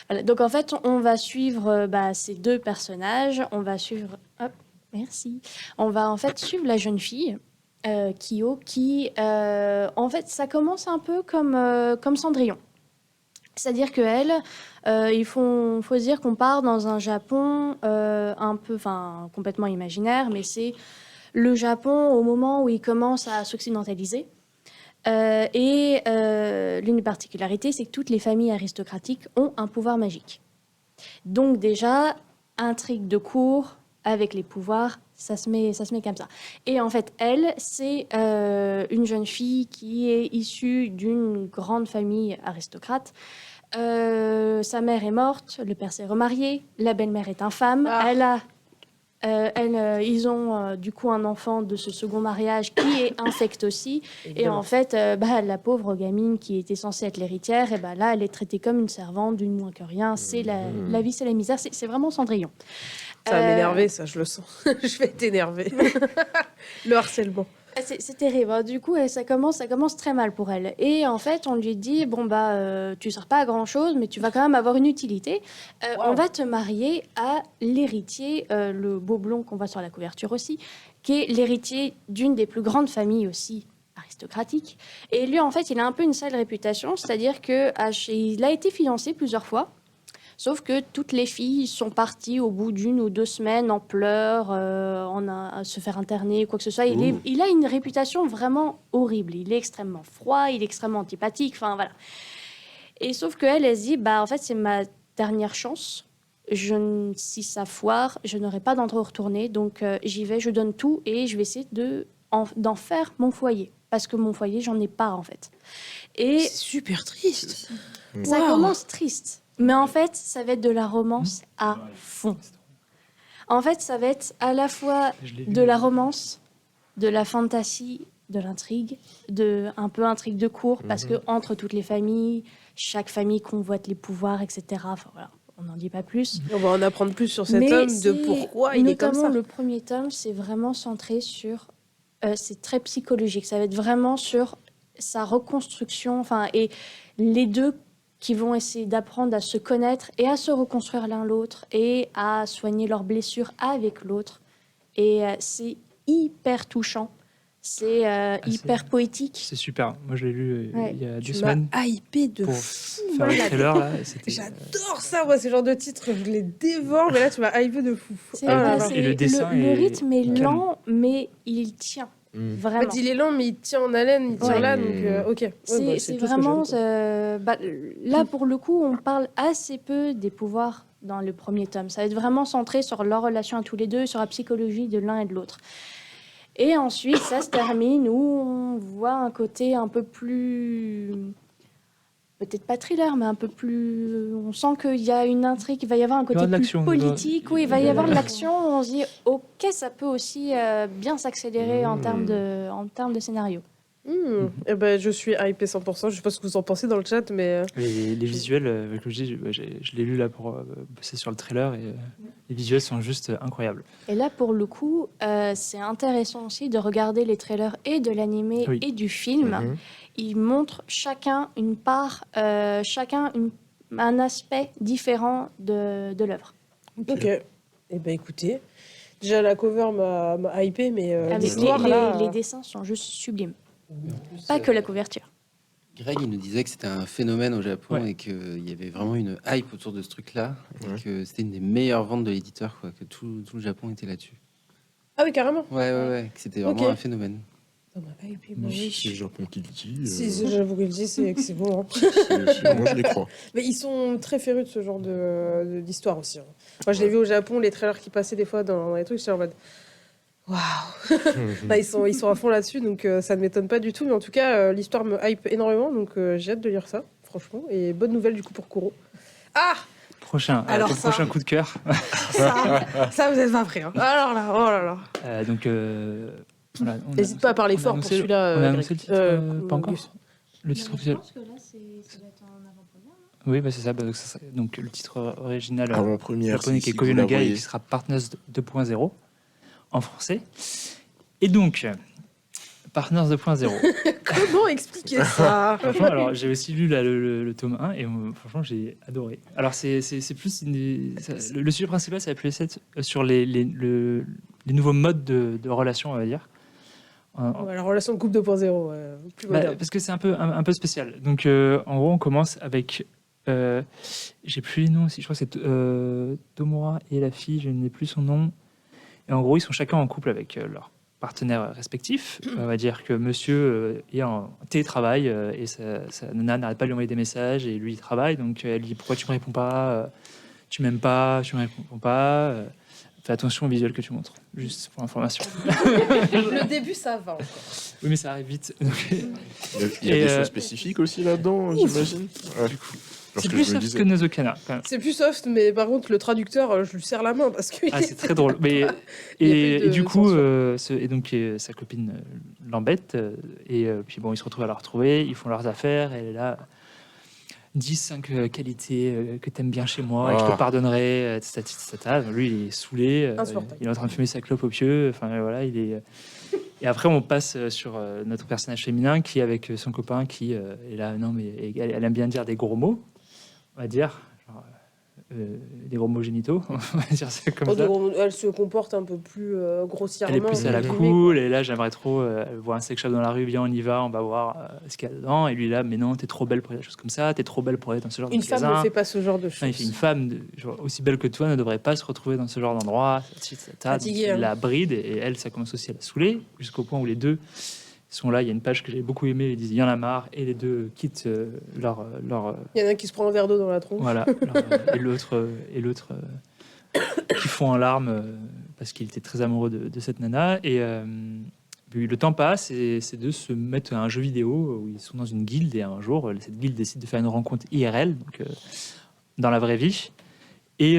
Voilà. Donc en fait, on va suivre ces 2 personnages. On va suivre. Hop, merci. On va en fait suivre la jeune fille, Kyo, qui. En fait, ça commence un peu comme Cendrillon. C'est-à-dire qu'elle, faut se dire qu'on part dans un Japon un peu, enfin, complètement imaginaire, mais c'est le Japon au moment où il commence à s'occidentaliser. L'une des particularités, c'est que toutes les familles aristocratiques ont un pouvoir magique. Donc déjà, intrigue de cour avec les pouvoirs, ça se met comme ça. Et en fait, elle, c'est une jeune fille qui est issue d'une grande famille aristocrate. Sa mère est morte, le père s'est remarié, la belle-mère est infâme. Ah. Ils ont du coup un enfant de ce second mariage qui est infect aussi. Et en fait, la pauvre gamine qui était censée être l'héritière, et là, elle est traitée comme une servante, d'une moins que rien. C'est la vie, c'est la misère. C'est vraiment Cendrillon. Ça va m'énerver, ça, je le sens. Je vais être énervée. Le harcèlement. C'est terrible. hein. Du coup, ça commence très mal pour elle. Et en fait, on lui dit tu sers pas à grand chose, mais tu vas quand même avoir une utilité. On va te marier à l'héritier, le beau blond qu'on voit sur la couverture aussi, qui est l'héritier d'une des plus grandes familles aussi aristocratiques. Et lui, en fait, il a un peu une sale réputation, c'est-à-dire que il a été fiancé plusieurs fois. Sauf que toutes les filles sont parties au bout d'1 ou 2 semaines en pleurs, à se faire interner, quoi que ce soit. Il a une réputation vraiment horrible. Il est extrêmement froid, il est extrêmement antipathique, enfin voilà. Et sauf qu'elle, elle se dit, en fait, c'est ma dernière chance. Si ça foire, je n'aurai pas d'endroit où retourner. Donc j'y vais, je donne tout et je vais essayer d'en faire mon foyer. Parce que mon foyer, j'en ai pas en fait. Et C'est super triste. ça Wow. commence triste. Mais en fait, ça va être de la romance à fond. En fait, ça va être à la fois Je l'ai lu. de la romance, de la fantasy, de l'intrigue, un peu intrigue de cour, parce que entre toutes les familles, chaque famille convoite les pouvoirs, etc. Enfin voilà, on n'en dit pas plus. On va en apprendre plus sur cet Mais homme, de c'est- pourquoi il est comme notamment ça. le premier tome, c'est vraiment centré sur... c'est très psychologique, ça va être vraiment sur sa reconstruction, et les deux qui vont essayer d'apprendre à se connaître et à se reconstruire l'un l'autre et à soigner leurs blessures avec l'autre. Et c'est hyper touchant, c'est hyper poétique. C'est super. Moi, je l'ai lu Ouais. il y a 2 Tu semaines m'as hypé de pour fou. faire le malade. trailer. Là, c'était, J'adore ça, moi, ces genres de titres, je les dévore, mais là, tu m'as hypé de fou. C'est Ah là vrai, là. Et le dessin le est rythme est calme. lent, mais il tient. En Vraiment. fait, il est lent, mais il tient en haleine, il tient Ouais. là, donc ok. Ouais, C'est tout ce que vraiment... j'aime, quoi. là, pour le coup, on parle assez peu des pouvoirs dans le premier tome. Ça va être vraiment centré sur leur relation à tous les deux, sur la psychologie de l'un et de l'autre. Et ensuite, ça se termine où on voit un côté un peu plus... Peut-être pas thriller, mais un peu plus... On sent qu'il y a une intrigue, il va y avoir un Il y aura côté de plus l'action, politique. Oui, il va y avoir de l'action. On se dit, ok, ça peut aussi bien s'accélérer en termes de scénario. Eh ben, je suis hypée 100%. Je sais pas ce que vous en pensez dans le chat, mais Les visuels, comme je dis, je l'ai lu là pour bosser sur le trailer et les visuels sont juste incroyables. Et là, pour le coup, c'est intéressant aussi de regarder les trailers et de l'animé Oui. et du film. Ils montrent chacun une part, un aspect différent de l'œuvre. ok. Eh ben, écoutez, déjà la cover m'a hypée, mais Ah, l'histoire, là... les dessins sont juste sublimes. Pas que la couverture. Greg, il nous disait que c'était un phénomène au Japon Ouais. et qu'il y avait vraiment une hype autour de ce truc-là. Ouais. Et que c'était une des meilleures ventes de l'éditeur, quoi. Que tout le Japon était là-dessus. Ah oui, carrément. Ouais. Que c'était vraiment Ok. un phénomène. Ça m'a hypée, Moi, oui. C'est le Japon qui le dit. Si, j'avoue qu'il le dit, c'est que c'est bon. Hein. Moi, je les crois. Mais ils sont très férus de ce genre d'histoire aussi. Hein. Moi, je l'ai vu au Japon, les trailers qui passaient des fois dans les trucs, j'étais en mode waouh. Là, ils sont à fond là-dessus, donc ça ne m'étonne pas du tout. Mais en tout cas, l'histoire me hype énormément, donc j'ai hâte de lire ça, franchement. Et bonne nouvelle du coup pour Kuro. Ah, Alors ton ça. prochain coup de cœur. ça vous êtes pas prêts. Hein. Alors là, oh là là. Donc, voilà, on a N'hésite pas à parler on a fort pour annoncé- celui-là. On a Greg. annoncé le titre pas encore Gus. Le titre officiel que là, ça va être en avant-première. Oui, bah, c'est ça. Donc, le titre original Avant-première. japonais qui est vous Koyonaga la et voyez. qui sera Partners 2.0 en français. Et donc, Partners 2.0. Comment expliquer ça? Franchement, alors j'ai aussi lu là, le tome 1 et franchement j'ai adoré. Alors c'est plus le sujet principal, c'est la plus sur les nouveaux modes de relation, on va dire. Ouais, la relation de couple 2.0, plus Bah, moderne. parce que c'est un peu spécial. Donc en gros on commence avec j'ai plus les noms aussi. Je crois que c'est Tomura et la fille, je n'ai plus son nom. Et en gros ils sont chacun en couple avec leur partenaires respectifs. On va dire que monsieur est en télétravail et sa nana n'arrête pas de lui envoyer des messages et lui il travaille. Donc elle lui dit pourquoi tu me réponds pas, tu m'aimes pas, tu me réponds pas. Fais attention au visuel que tu montres, juste pour information. Le début, ça va encore. Oui, mais ça arrive vite. Donc, Il y a Et, des choses spécifiques aussi là-dedans, j'imagine. Ouais. c'est plus soft que Nozokana. Quand même. C'est plus soft, mais par contre, le traducteur, je lui serre la main parce que. Ah, c'est très drôle. Mais, Il y a et plus de du coup, censure. et donc sa copine l'embête. Et puis bon, ils se retrouvent à la retrouver, ils font leurs affaires. Et elle est là, 10-5 qualités que t'aimes bien chez moi et que je te pardonnerai, etc., etc. Lui, il est saoulé. Insupportable. Il est en train de fumer sa clope au pieu. Enfin, voilà, il est. Et après, on passe sur notre personnage féminin qui est avec son copain qui est là. Non, mais elle aime bien dire des gros mots, on va dire. Genre, des gros mots génitaux, on va dire ça comme ça. Elle se comporte un peu plus grossièrement. Elle est plus à la entre guillemets, cool, et là j'aimerais trop, elle voit un sex shop dans la rue, viens on y va, on va voir ce qu'il y a dedans, et lui là, mais non, t'es trop belle pour des choses comme ça, t'es trop belle pour aller dans ce genre Une de femme magasin. ne fait pas ce genre de Enfin, il fait choses. une femme genre, aussi belle que toi ne devrait pas se retrouver dans ce genre d'endroit, Fatiguée, hein. la bride, et elle, ça commence aussi à la saouler, jusqu'au point où les deux sont là. Il y a une page que j'ai beaucoup aimée, ils disent il y en a marre, et les deux quittent leur Il y en a un qui se prend un verre d'eau dans la tronche. voilà, et l'autre qui fond en larmes parce qu'il était très amoureux de cette nana. Et puis le temps passe et ces deux se mettent à un jeu vidéo où ils sont dans une guilde. Et un jour, cette guilde décide de faire une rencontre IRL, donc dans la vraie vie. Et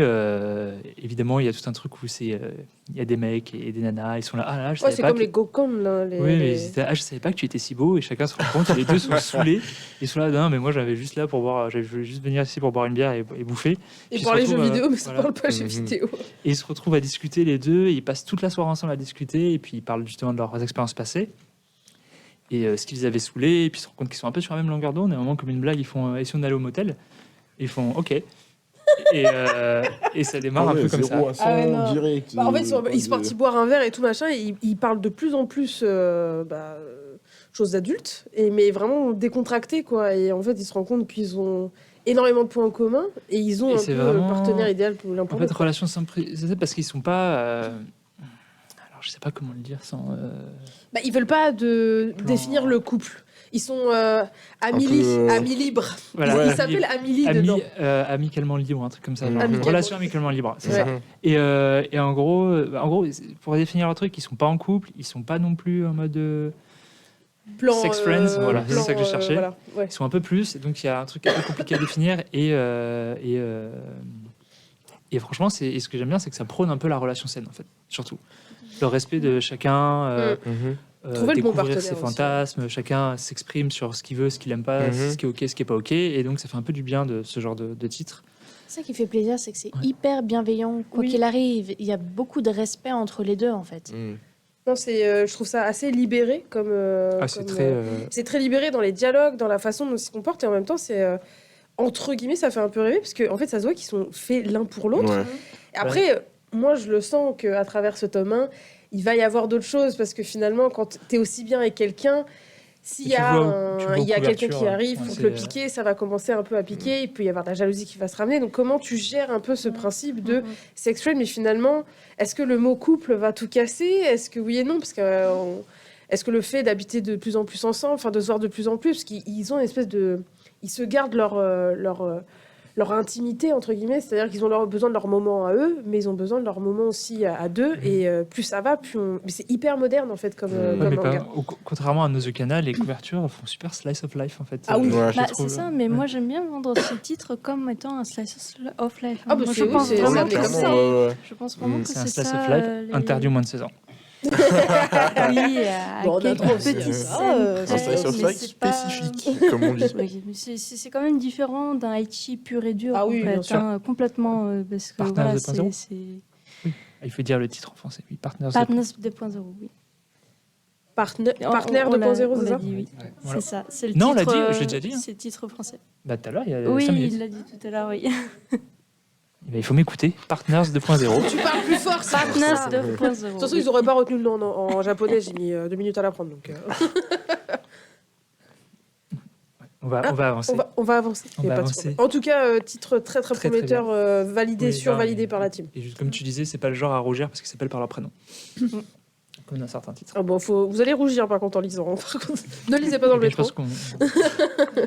évidemment, il y a tout un truc où il y a des mecs et des nanas, ils sont là. Ah là, je Ouais, savais c'est pas comme que- les Gokon, là. Oui, mais ils étaient là, ah, je savais pas que tu étais si beau, et chacun se rend compte, les deux sont saoulés. Ils sont là, non, mais moi j'avais juste là pour boire, j'avais juste venir ici pour boire une bière et bouffer. Et Puis parler ils se jeux retrouvent, vidéo, mais ça voilà. parle pas jeux Mhm. vidéo. Et ils se retrouvent à discuter les deux, et ils passent toute la soirée ensemble à discuter, et puis ils parlent justement de leurs expériences passées, et ce qu'ils avaient saoulé, et puis ils se rendent compte qu'ils sont un peu sur la même longueur d'onde, et à un moment, comme une blague, ils font, et si on allait au motel? Et ils font, ok. Et ça démarre un peu comme ça. 0 à 100 Ah ouais, non. direct. Bah, en fait, ils sont partis boire un verre et tout machin, et ils parlent de plus en plus choses d'adultes, mais vraiment décontractés, quoi. Et en fait, ils se rendent compte qu'ils ont énormément de points en commun, et ils ont Et un c'est peu vraiment- le partenaire idéal pour l'un En pour fait, l'autre. relation sans prise, parce qu'ils sont pas. Alors, je sais pas comment le dire sans. Bah, ils veulent pas Plan- définir le couple. Ils sont amis libres. Voilà. Ils s'appellent Amélie dedans. Amicalement libre, un truc comme ça. genre. Amicalement. Relation amicalement libre, c'est Ouais. ça. Et en gros, pour définir leur truc, ils sont pas en couple, ils sont pas non plus en mode. Plan, Sex friends, voilà, c'est ça que je cherchais. voilà, ouais. Ils sont un peu plus, et donc il y a un truc un peu compliqué à définir. Et franchement, et ce que j'aime bien, c'est que ça prône un peu la relation saine, en fait, surtout. Le respect de chacun, Trouver le bon découvrir partenaire ses aussi. fantasmes, chacun s'exprime sur ce qu'il veut, ce qu'il aime pas, ce qui est ok, ce qui est pas ok. Et donc ça fait un peu du bien de ce genre de titre. Ça qui fait plaisir, c'est que c'est Ouais. hyper bienveillant. Quoi Oui. qu'il arrive, il y a beaucoup de respect entre les deux, en fait. Non, je trouve ça assez libéré comme. C'est comme, très. c'est très libéré dans les dialogues, dans la façon dont ils se comportent, et en même temps, c'est entre guillemets, ça fait un peu rêver parce que en fait, ça se voit qu'ils sont faits l'un pour l'autre. Ouais. Et après, moi, je le sens qu'à travers ce tome 1, il va y avoir d'autres choses parce que finalement, quand tu es aussi bien avec quelqu'un, s'il Et y a, tu vois il y a quelqu'un couverture, qui arrive ouais, pour c'est- te le piquer, ça va commencer un peu à piquer. Il peut y avoir de la jalousie qui va se ramener. Donc, comment tu gères un peu ce principe de sex trade? Mais finalement, est-ce que le mot couple va tout casser? Est-ce que oui et non? Parce que est-ce que le fait d'habiter de plus en plus ensemble, enfin de se voir de plus en plus, parce qu'ils ont une espèce de, ils se gardent leur intimité entre guillemets, c'est-à-dire qu'ils ont besoin de leur moment à eux, mais ils ont besoin de leur moment aussi à deux. Et plus ça va, plus on. Mais c'est hyper moderne en fait comme, Ouais, Ouais, comme mais manga. contrairement à Nozo Canal, les couvertures font super slice of life en fait. Ah oui. Ouais, je Bah, trouve. c'est ça, mais moi j'aime bien vendre ce titre comme étant un slice of life. Ah, bah, Moi, c'est- je oui, pense c'est- vraiment c'est que comme c'est. ça. Je pense vraiment que C'est un c'est slice ça. of life interdit aux moins de 16 ans. Oui, à Bon, on a quelques droit aussi à petites ça, scènes Un slice près, of mais life c'est pas- spécifique, comme on dit. Oui, mais c'est quand même différent d'un Aichi pur et dur. Ah en oui, fait, bien sûr. complètement. Parce que Partners voilà, 2.0. c'est Il faut dire le titre en français. Oui, Partners. Partners 2.0, oui. Partenaire On 2.0, l'a c'est ça? dit, oui. Voilà. C'est ça. C'est le Non, on l'a titre, dit, je l'ai déjà dit, hein. C'est le titre français. Bah, tout à l'heure, il y a Oui, 5 minutes. il l'a dit tout à l'heure, oui. Eh ben, il faut m'écouter. Partners 2.0. Tu parles plus fort, ça. Partners De 2.0. toute façon, ils n'auraient pas retenu le nom en japonais. J'ai mis 2 minutes à l'apprendre. Donc, On va avancer. on va avancer. On Y a va pas de avancer. problème. En tout cas, titre très très Très, très prometteur, validé, Oui, survalidé mais- par la team. Et juste comme tu disais, c'est pas le genre à rougir parce qu'ils s'appellent par leur prénom. Comme dans certains titres. Ah bon, vous allez rougir par contre en lisant. Par contre, ne lisez pas dans le Eh bien, je métro. pense qu'on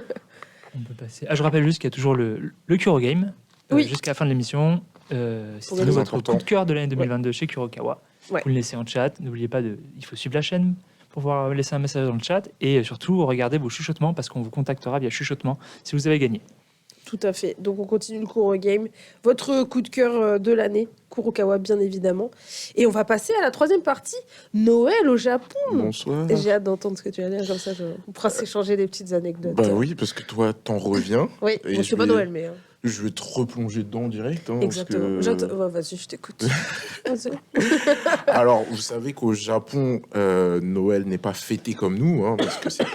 on peut passer. Ah, je rappelle juste qu'il y a toujours le Kuro Game Oui. jusqu'à la fin de l'émission. Pour C'est gagner. votre Important. coup de cœur de l'année 2022 chez Kurokawa. Ouais. Vous le laissez en chat. N'oubliez pas il faut suivre la chaîne pour pouvoir laisser un message dans le chat et surtout regardez vos chuchotements parce qu'on vous contactera via chuchotement si vous avez gagné. Tout à fait. Donc on continue le Kuro Game. Votre coup de cœur de l'année, Kurokawa bien évidemment. Et on va passer à la troisième partie, Noël au Japon. Bonsoir. Et j'ai hâte d'entendre ce que tu vas dire, comme ça on pourra s'échanger des petites anecdotes. Bah oui, parce que toi, t'en reviens. Oui, Et bon, je c'est pas vais- Noël, mais... Je vais te replonger dedans direct. Hein, parce exactement. que- Ouais, vas-y, je t'écoute. Vas-y. Alors, vous savez qu'au Japon, Noël n'est pas fêté comme nous, hein, parce que c'est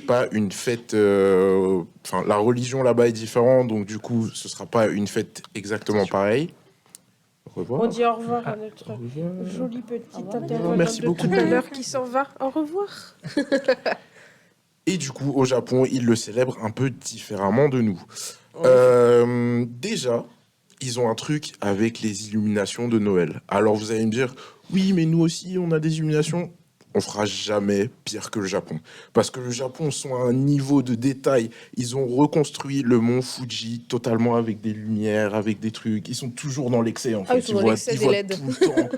pas une fête. Enfin, la religion là-bas est différente, donc du coup, ce sera pas une fête exactement pareille. Au revoir. On dit au revoir à Ah, notre Au revoir. jolie petite revoir. intervenante Merci de beaucoup. tout à l'heure qui s'en va. Au revoir. Et du coup, au Japon, ils le célèbrent un peu différemment de nous. Déjà, ils ont un truc avec les illuminations de Noël. Alors vous allez me dire, oui, mais nous aussi, on a des illuminations. On fera jamais pire que le Japon. Parce que le Japon sont à un niveau de détail. Ils ont reconstruit le mont Fuji totalement avec des lumières, avec des trucs. Ils sont toujours dans l'excès, en Ah, fait. ils sont dans l'excès ils des voient LED. tout le temps.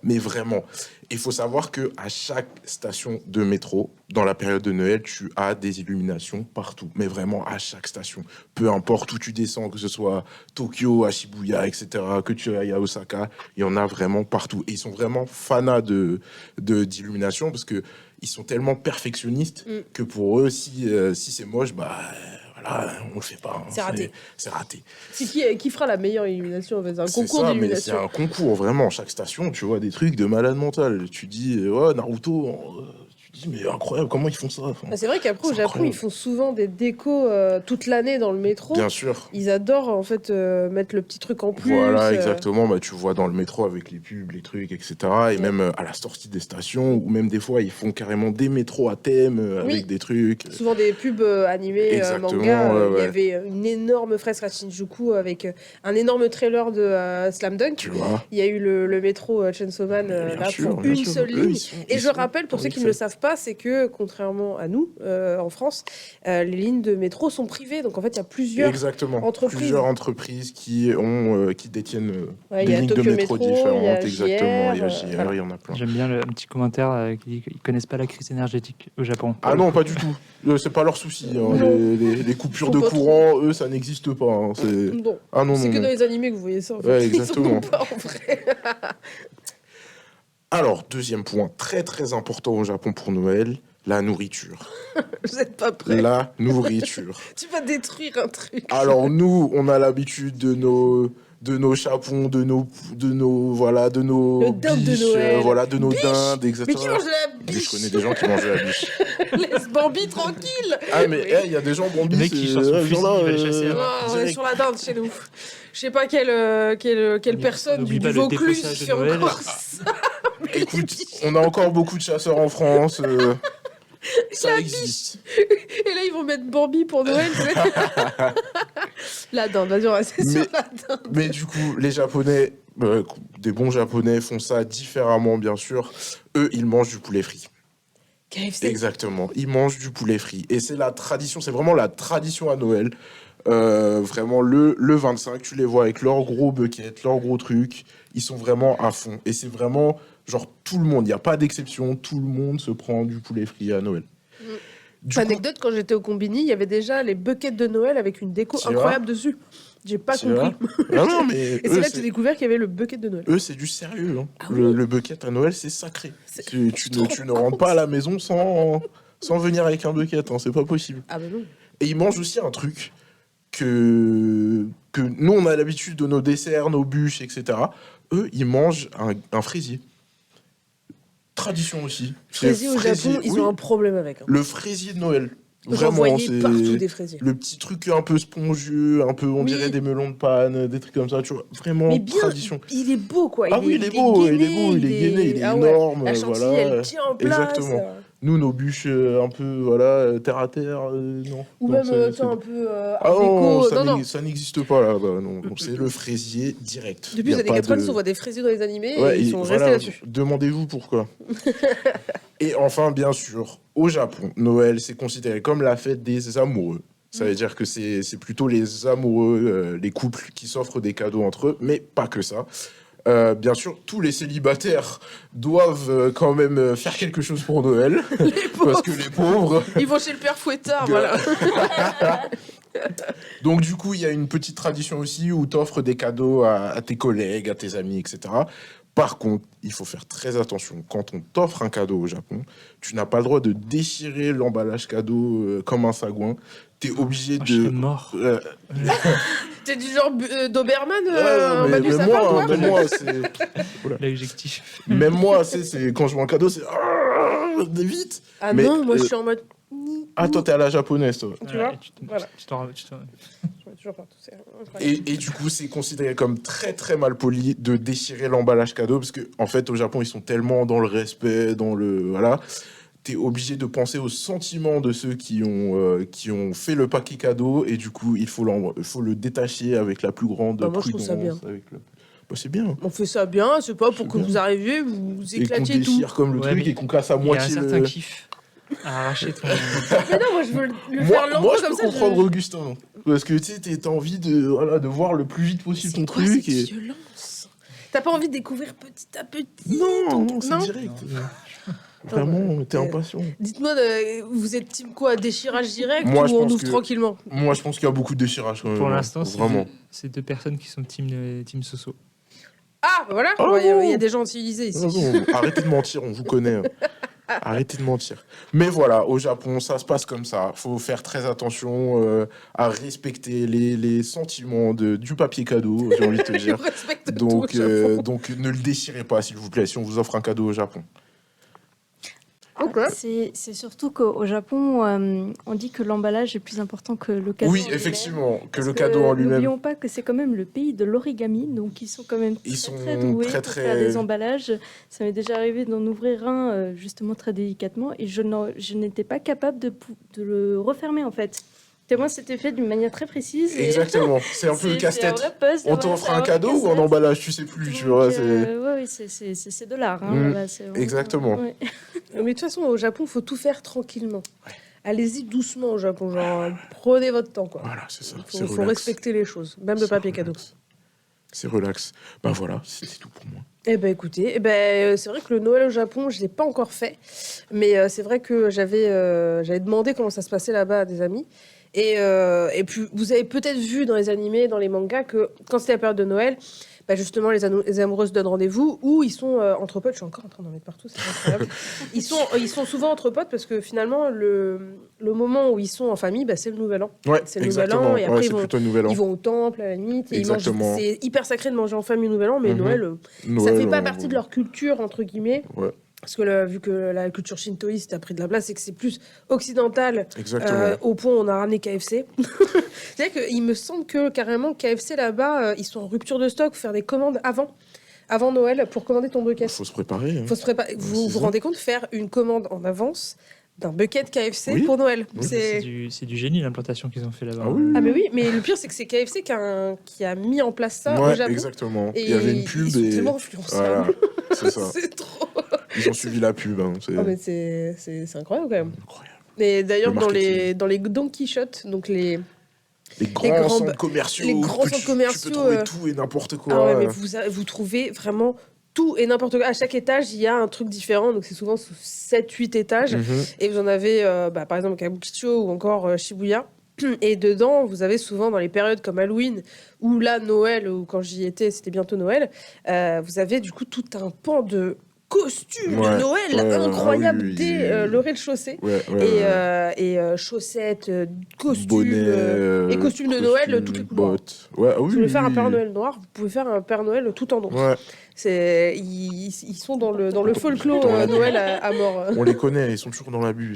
Mais vraiment. Il faut savoir que à chaque station de métro, dans la période de Noël, tu as des illuminations partout. Mais vraiment à chaque station. Peu importe où tu descends, que ce soit Tokyo, à Shibuya, etc., que tu ailles à Osaka, il y en a vraiment partout. Et ils sont vraiment fanats d'illumination parce que ils sont tellement perfectionnistes que pour eux, si c'est moche, bah voilà, on le fait pas. hein. C'est raté. C'est raté. C'est qui fera la meilleure illumination en fait, c'est un C'est concours ça, mais c'est d'illumination. un concours, vraiment. Chaque station, tu vois des trucs de malade mental. Tu dis, ouais, Naruto, tu dis, mais incroyable, comment ils font ça? Enfin, Ah, c'est vrai qu'après au c'est Japon, incroyable. ils font souvent des décos toute l'année dans le métro. Bien sûr. Ils adorent en fait mettre le petit truc en plus. Voilà, exactement. Bah, tu vois dans le métro avec les pubs, les trucs, etc. Et Ouais. même à la sortie des stations, ou même des fois, ils font carrément des métros à thème Oui. avec des trucs. Souvent des pubs animées, Exactement, manga. ouais, Il y ouais. avait une énorme fresque à Shinjuku avec un énorme trailer de Slam Dunk. Tu vois. Il y a eu le métro Chainsaw Man Bien là sûr, pour bien une sûr. seule Eux, ligne. ils sont- Et ils je sont rappelle, pour dans ceux les qui ne le fêtes. savent pas, c'est que contrairement à nous, en France, les lignes de métro sont privées. Donc en fait, il y a plusieurs Exactement. entreprises. Plusieurs entreprises qui détiennent Ouais, il des y a lignes de Tokyo métro Metro, il y différentes. a Exactement. Il y a JR, JR, il y en a plein. J'aime bien un petit commentaire qui dit qu'ils connaissent pas la crise énergétique au Japon. Ah non, pas du tout. C'est pas leur souci. Hein. Non. Les coupures Faut de pas courant, eux, ça n'existe pas. Hein. Non. Ah non, C'est non, que non. dans les animés que vous voyez ça. En fait. Ouais, Ils en exactement. ont pas en vrai. Alors, deuxième point très très important au Japon pour Noël, la nourriture. Vous êtes pas prêts. La nourriture. Tu vas détruire un truc. Alors nous, on a l'habitude de nos chapons, de nos Le dinde de biches, Noël. voilà, de nos Biche. dindes, Mais exactement. qui mange de la Mais je biche? connais des gens qui mangent de la biche. Laisse Bambi tranquille. Ah mais il y a des gens Bambi, Le mec qui sort son fusil, il va les chasser. Non, on est direct. sur la dinde chez nous. Je sais pas quelle personne n'oublie du pas le Vaucluse dépeçage de fait Noël. encore ça. Écoute, on a encore beaucoup de chasseurs en France. Ça existe. Et là, ils vont mettre Bambi pour Noël. La dinde, vas-y, on va rester sur la dinde. Mais du coup, les Japonais, des bons Japonais font ça différemment, bien sûr. Eux, ils mangent du poulet frit. KFC. Exactement, ils mangent du poulet frit. Et c'est la tradition, c'est vraiment la tradition à Noël. Vraiment, le 25, tu les vois avec leurs gros buckets, leurs gros trucs. Ils sont vraiment à fond. Et c'est vraiment, genre, tout le monde, il n'y a pas d'exception, tout le monde se prend du poulet frit à Noël. Du coup, Anecdote, quand j'étais au Combini, il y avait déjà les buckets de Noël avec une déco C'est incroyable dessus. J'ai pas c'est compris. vrai. Ah non, mais Et c'est eux, là que j'ai découvert qu'il y avait le bucket de Noël. eux, c'est du sérieux. Hein. Ah oui. Le bucket à Noël, c'est sacré. C'est- Tu ne rentres pas à la maison sans venir avec un bucket, hein, c'est pas possible. Ah bah non. Et ils mangent aussi un truc que nous, on a l'habitude de nos desserts, nos bûches, etc. Eux, ils mangent un fraisier. Tradition aussi. Fraisier au Japon, ils oui. ont un problème avec. Hein. Le fraisier de Noël. J'en Vraiment, voyais c'est partout des fraisiers. le petit truc un peu spongieux, un peu, on Oui. dirait des melons de panne, des trucs comme ça, tu vois. Vraiment, Mais bien, tradition. il est beau quoi. Ah oui, il est beau, il est gainé, il est Ah ouais. énorme. La chantilly, voilà. elle tient en place. Exactement. Nous, nos bûches un peu, voilà, terre à terre, non. Ou Non, même c'est- un peu Ah art non, déco. ça Non, non. n'existe- ça n'existe pas là-bas, non. Donc, c'est le fraisier direct. Depuis Y les a années pas 90, de- on voit des fraisiers dans les animés Ouais, et ils et sont voilà, restés là-dessus. demandez-vous pourquoi. Et enfin, bien sûr, au Japon, Noël, c'est considéré comme la fête des amoureux. Ça veut dire que c'est plutôt les amoureux, les couples qui s'offrent des cadeaux entre eux, mais pas que ça. Bien sûr, tous les célibataires doivent quand même faire quelque chose pour Noël, Les pauvres. parce que les pauvres... Ils vont chez le père Fouettard, Gueule. voilà. Donc du coup, il y a une petite tradition aussi où tu offres des cadeaux à tes collègues, à tes amis, etc. Par contre, il faut faire très attention. Quand on t'offre un cadeau au Japon, tu n'as pas le droit de déchirer l'emballage cadeau comme un sagouin. Tu es obligé Je serais de... mort. T'es du genre Doberman, Ouais, Manu mais Sapin, moi, toi même moi, c'est... L'objectif. Même moi, c'est quand je vois un cadeau, c'est... Vite. Ah Mais, non, moi je suis en mode... Ah, toi, t'es à la japonaise, toi. Tu vois Ouais, Voilà. tu t'en- Toujours partout, c'est incroyable. Et du coup, c'est considéré comme très très mal poli de déchirer l'emballage cadeau parce que en fait, au Japon, ils sont tellement dans le respect, dans le voilà. T'es obligé de penser aux sentiments de ceux qui ont fait le paquet cadeau et du coup, il faut le détacher avec la plus grande Bah, moi, je trouve prudence. ça bien. Bah, c'est bien. On fait ça bien, c'est pas pour que bien. vous arriviez, vous Et qu'on éclatiez tout. déchire comme le Ouais, truc mais et qu'on casse à Il y a un moitié certain le. kiff à arracher ton. Mais non, moi je veux le Moi, faire moi, lentement je comme peux ça. comprendre Augustin parce que tu sais, t'as envie de voir le plus vite possible ton C'est quoi truc cette et violence? T'as pas envie de découvrir petit à petit non, c'est Non. direct. Vraiment, t'es impatient. Dites-moi, vous êtes team quoi? Déchirage direct Moi, ou je on pense ouvre que- tranquillement? Moi, je pense qu'il y a beaucoup de déchirage quand même. Pour hein. l'instant, vraiment. c'est deux personnes qui sont team Soso. Ah, bah voilà, Oh il y non. a des gens civilisés ici. Non, non, arrêtez de mentir, on vous connaît. Arrêtez de mentir. Mais voilà, au Japon, ça se passe comme ça. Faut faire très attention à respecter les sentiments du papier cadeau, j'ai envie de te Je dire. respecte Donc, tout au Japon. donc, ne le déchirez pas, s'il vous plaît, si on vous offre un cadeau au Japon. Ok. C'est surtout qu'au Japon, on dit que l'emballage est plus important que le cadeau. en Oui, lui-même. effectivement, que Parce le cadeau en lui-même. N'oublions pas que c'est quand même le pays de l'origami, donc ils sont quand même Ils très, sont très doués très, pour très- faire des emballages. Ça m'est déjà arrivé d'en ouvrir un justement très délicatement et je n'étais pas capable de le refermer en fait. Tellement c'était fait d'une manière très précise. et Exactement, c'est un peu le c'est casse-tête. vrai puzzle, On ouais, t'offre c'est un vrai cadeau ou un casse-tête. emballage, tu sais plus, tu vois. Donc, ouais, oui, c'est de l'art. Hein, Mm, là-bas, c'est vraiment- exactement. ouais. Mais de toute façon, au Japon, faut tout faire tranquillement. Allez-y doucement au Japon, genre prenez votre temps, quoi. Voilà, c'est ça. Faut respecter les choses, même le papier cadeau. C'est relax. Bah voilà, c'est tout pour moi. Eh ben écoutez, c'est vrai que le Noël au Japon, je l'ai pas encore fait, mais c'est vrai que j'avais demandé comment ça se passait là-bas à des amis. Et puis vous avez peut-être vu dans les animés, dans les mangas, que quand c'était la période de Noël, justement les amoureuses donnent rendez-vous ou ils sont entre potes. Je suis encore en train d'en mettre partout, c'est incroyable. ils sont souvent entre potes parce que finalement le moment où ils sont en famille, c'est le Nouvel An. Ouais, C'est le exactement. Nouvel An et après c'est plutôt le Nouvel An. ils vont au temple à la limite et ils mangent. Exactement. C'est hyper sacré de manger en famille Nouvel An, mais Noël, ça fait pas partie de leur culture entre guillemets. Ouais. Parce que vu que la culture shintoïste a pris de la place et que c'est plus occidental, Exactement. au point où on a ramené KFC. C'est-à-dire qu'il me semble que carrément KFC là-bas, ils sont en rupture de stock, faire des commandes avant Noël pour commander ton bucket. Faut se préparer. Hein. Faut se préparer. Vous c'est vous ça. rendez compte, faire une commande en avance d'un bucket KFC Oui. pour Noël. Oui. C'est... C'est du génie l'implantation qu'ils ont fait là-bas. Ah oui. Ah mais oui, mais le pire c'est que c'est KFC qui a mis en place ça au Ouais, Japon. exactement. Et Il y avait une pub ils sont et tellement influençables. voilà, c'est ça. C'est trop. Ils ont suivi la pub. Hein. C'est Ah, mais c'est incroyable quand même. incroyable. Et d'ailleurs, Le dans marketing. les Don Quichotte, donc les Les grands grands centres commerciaux. les grands que centres tu commerciaux, peux trouver tout et n'importe quoi. Ah ouais, mais vous trouvez vraiment tout et n'importe quoi. À chaque étage, il y a un truc différent. Donc, c'est souvent sous 7-8 étages. Mhm. Et vous en avez, par exemple, Kabukicho ou encore Shibuya. Et dedans, vous avez souvent, dans les périodes comme Halloween, ou là, Noël, ou quand j'y étais, c'était bientôt Noël, vous avez du coup tout un pan de costumes Ouais, de Noël ouais, incroyables ah oui, dès le rez-de-chaussée. Et chaussettes, costumes, Bonnet, et costumes de Noël, toutes les couleurs. bottes. Ouais, ah oui, Si vous voulez faire un oui. Père Noël noir, vous pouvez faire un Père Noël tout en noir. Ouais, Ils sont dans le folklore Dans la Noël à mort. on les connaît, ils sont toujours dans l'abus,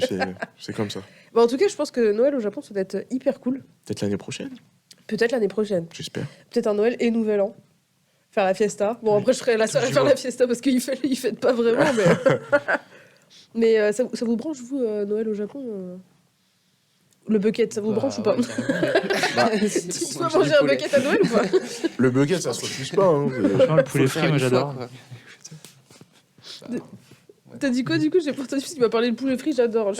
c'est comme ça. En tout cas, je pense que Noël au Japon, ça doit être hyper cool. Peut-être l'année prochaine, Peut-être l'année prochaine. j'espère. Peut-être un Noël et Nouvel An. Faire la fiesta. Bon, après, je serai la seule à faire la fiesta parce qu'ils ne fêtent pas vraiment. Mais ça vous branche, vous, Noël au Japon Le bucket, ça vous branche ou pas Tu dois manger un bucket à Noël ou pas Le bucket, ça se refuse pas. Hein. Franchement, le poulet Faut le frit, faire moi une fois, j'adore. quoi. T'as dit quoi du coup? J'ai pas entendu. Tu m'as parlé de poulet frit, j'adore.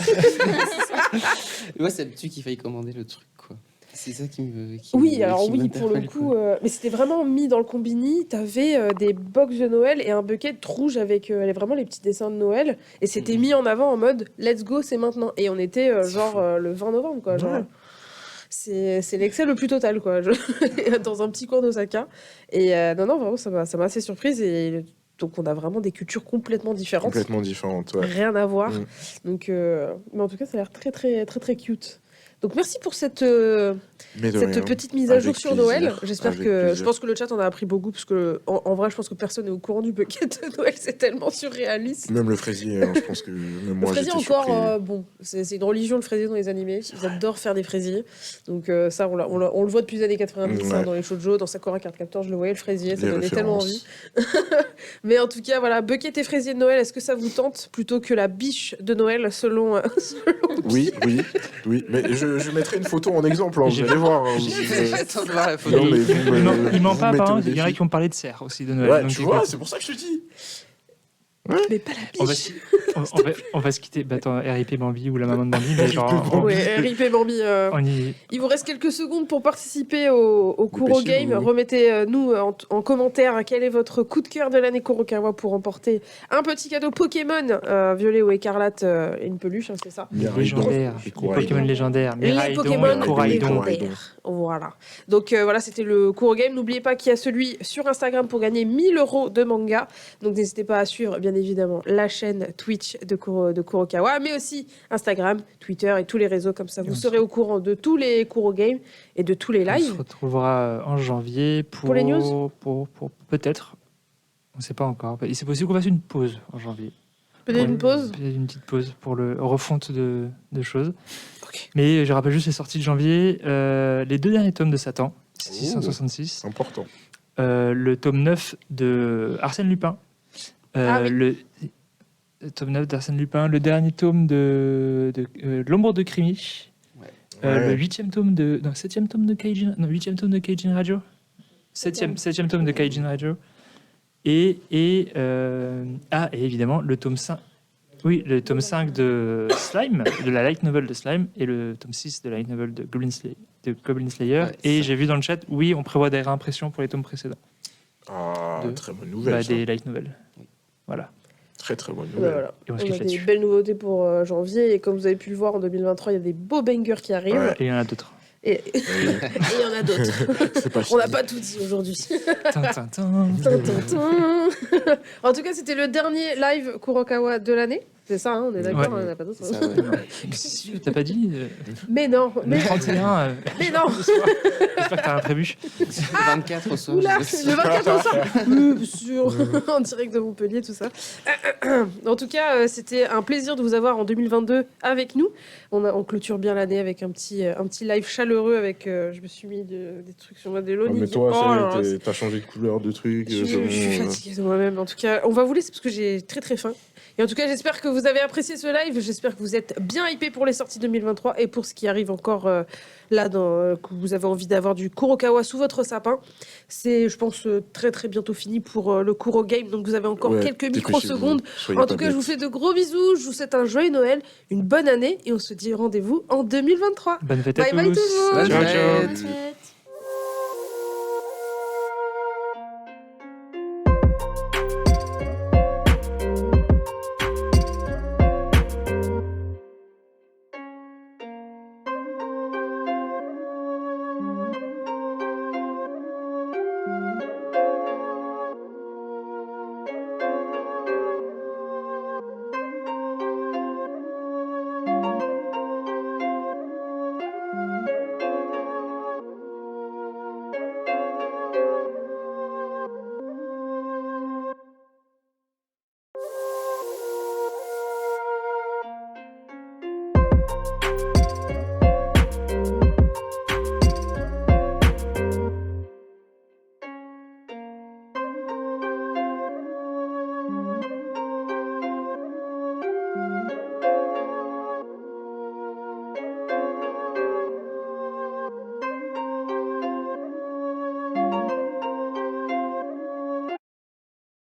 Moi, c'est là-dessus qu'il faille commander le truc, quoi. C'est ça qui me. Oui, alors oui, pour le m'interpelle, coup, quoi. mais c'était vraiment mis dans le combini. T'avais des box de Noël et un bucket rouge avec vraiment les petits dessins de Noël. Et c'était mis en avant en mode let's go, c'est maintenant. Et on était le 20 novembre, quoi. Genre, Ouais. c'est l'excès le plus total, quoi. Dans un petit coin d'Osaka. Et non, vraiment, ça m'a assez surprise. Et donc, on a vraiment des cultures complètement différentes. Complètement différente, ouais. Rien à voir. Mm. Donc, mais en tout cas, ça a l'air très, très, très, très cute. Donc, merci pour cette Mais de rien. petite mise à jour Avec sur plaisir. Noël. J'espère Avec que. plaisir. Je pense que le chat en a appris beaucoup, parce que en vrai, je pense que personne n'est au courant du bucket de Noël. C'est tellement surréaliste. Même le fraisier, hein, je pense que même Le moi fraisier, j'étais encore, surpris. bon, c'est une religion le fraisier dans les animés. Ils adorent faire des fraisiers. Donc, ça, on le voit depuis les années 90 hein, Ouais. dans les shoujo, dans Sakura Card Captor, je le voyais, le fraisier, ça Les donnait tellement envie. références. Mais en tout cas, voilà, bucket et fraisier de Noël, est-ce que ça vous tente plutôt que la biche de Noël selon Oui, mais je mettrai une photo en exemple, hein, vous J'ai- allez voir. hein, J'attends de voir la photo. Non, mais vous me- Il ment vous pas, mettez au apparemment. Il y en a défi. qui ont parlé de cerf aussi de Noël. Ouais, donc tu écoute, vois, c'est pour ça que je te dis. Mais pas la on va, biche. on va se quitter. Bah, attends, RIP Bambi ou la maman de Bambi, mais genre. Ouais, RIP Bambi. On y... Il vous reste quelques secondes pour participer au Kuro Game. Dépêchez-vous. Remettez-nous en commentaire quel est votre coup de cœur de l'année Kurokawa pour remporter un petit cadeau Pokémon, violet ou écarlate, et une peluche, hein, c'est ça. Les Miraidon légendaires, et les Coraidon. Pokémon légendaires, Les Miraidon Pokémon et Coraidon. légendaires. Voilà. Donc voilà, c'était le Kuro Game. N'oubliez pas qu'il y a celui sur Instagram pour gagner 1000 € de manga. Donc n'hésitez pas à suivre, bien évidemment, la chaîne Twitch de Kurokawa, mais aussi Instagram, Twitter et tous les réseaux. Comme ça, vous serez au courant de tous les Kuro Games et de tous les On se lives. retrouvera en janvier pour les news pour peut-être. On ne sait pas encore. C'est possible qu'on fasse une pause en janvier. Peut-être une pause. Peut-être une petite pause pour le refonte de choses. Ok. Mais je rappelle juste les sorties de janvier. Les 2 derniers tomes de Satan, 666. Important. Le tome 9 de Arsène Lupin. Ah oui. Le tome 9 d'Arsène Lupin. Le dernier tome de L'ombre de Crimi. Ouais. Le 8e tome de. Non, 7e tome de Kaijin. Non, 8e tome de Kaijin Radio. 7e tome de Kaijin Radio. Et évidemment, le tome 5. Oui, le tome 5 de Slime, de la light novel de Slime, et le tome 6 de la light novel de Goblin Slayer. Ouais, Et ça. j'ai vu dans le chat, oui, on prévoit des réimpressions pour les tomes précédents. Ah, Deux. très bonne nouvelle. ça. Des light novels. Voilà. Très très bonne Bah, nouvelle. voilà. Et on se On quitte a des là-dessus. belles nouveautés pour janvier et comme vous avez pu le voir en 2023, il y a des beaux bangers qui arrivent Ouais. Et il y en a d'autres. et Oui, il y en a d'autres. c'est pas On n'a pas tout dit aujourd'hui. Tin, tin, tin. Tin, tin, tin. En tout cas, c'était le dernier live Kurokawa de l'année. C'est ça, hein, on est d'accord, Ouais. on n'a pas d'autre. Ça, ouais. Si, t'as pas dit Mais non, le mais, 31. mais non. J'espère que t'as un prévu. Le 24 au soir. Oula, je sais. le 24 au soir. Bien sûr, en direct de Montpellier, tout ça. En tout cas, c'était un plaisir de vous avoir en 2022 avec nous. On clôture bien l'année avec un petit live chaleureux avec. Je me suis mis des trucs sur moi, des Ah, lolis. mais toi, Oh ça là y là, est, t'as changé de couleur de truc. je suis fatiguée de moi-même. En tout cas, on va vous laisser parce que j'ai très très faim. Et en tout cas, j'espère que vous avez apprécié ce live. J'espère que vous êtes bien hypés pour les sorties 2023 et pour ce qui arrive encore que vous avez envie d'avoir du Kurokawa sous votre sapin. C'est, je pense, très très bientôt fini pour le Kuro Game. Donc vous avez encore quelques microsecondes. En tout cas, je vous fais de gros bisous. Je vous souhaite un joyeux Noël, une bonne année et on se dit rendez-vous en 2023. Bonne fête à Bye tous. bye tout le monde. Bonne Ciao, ciao. fête. Ouais.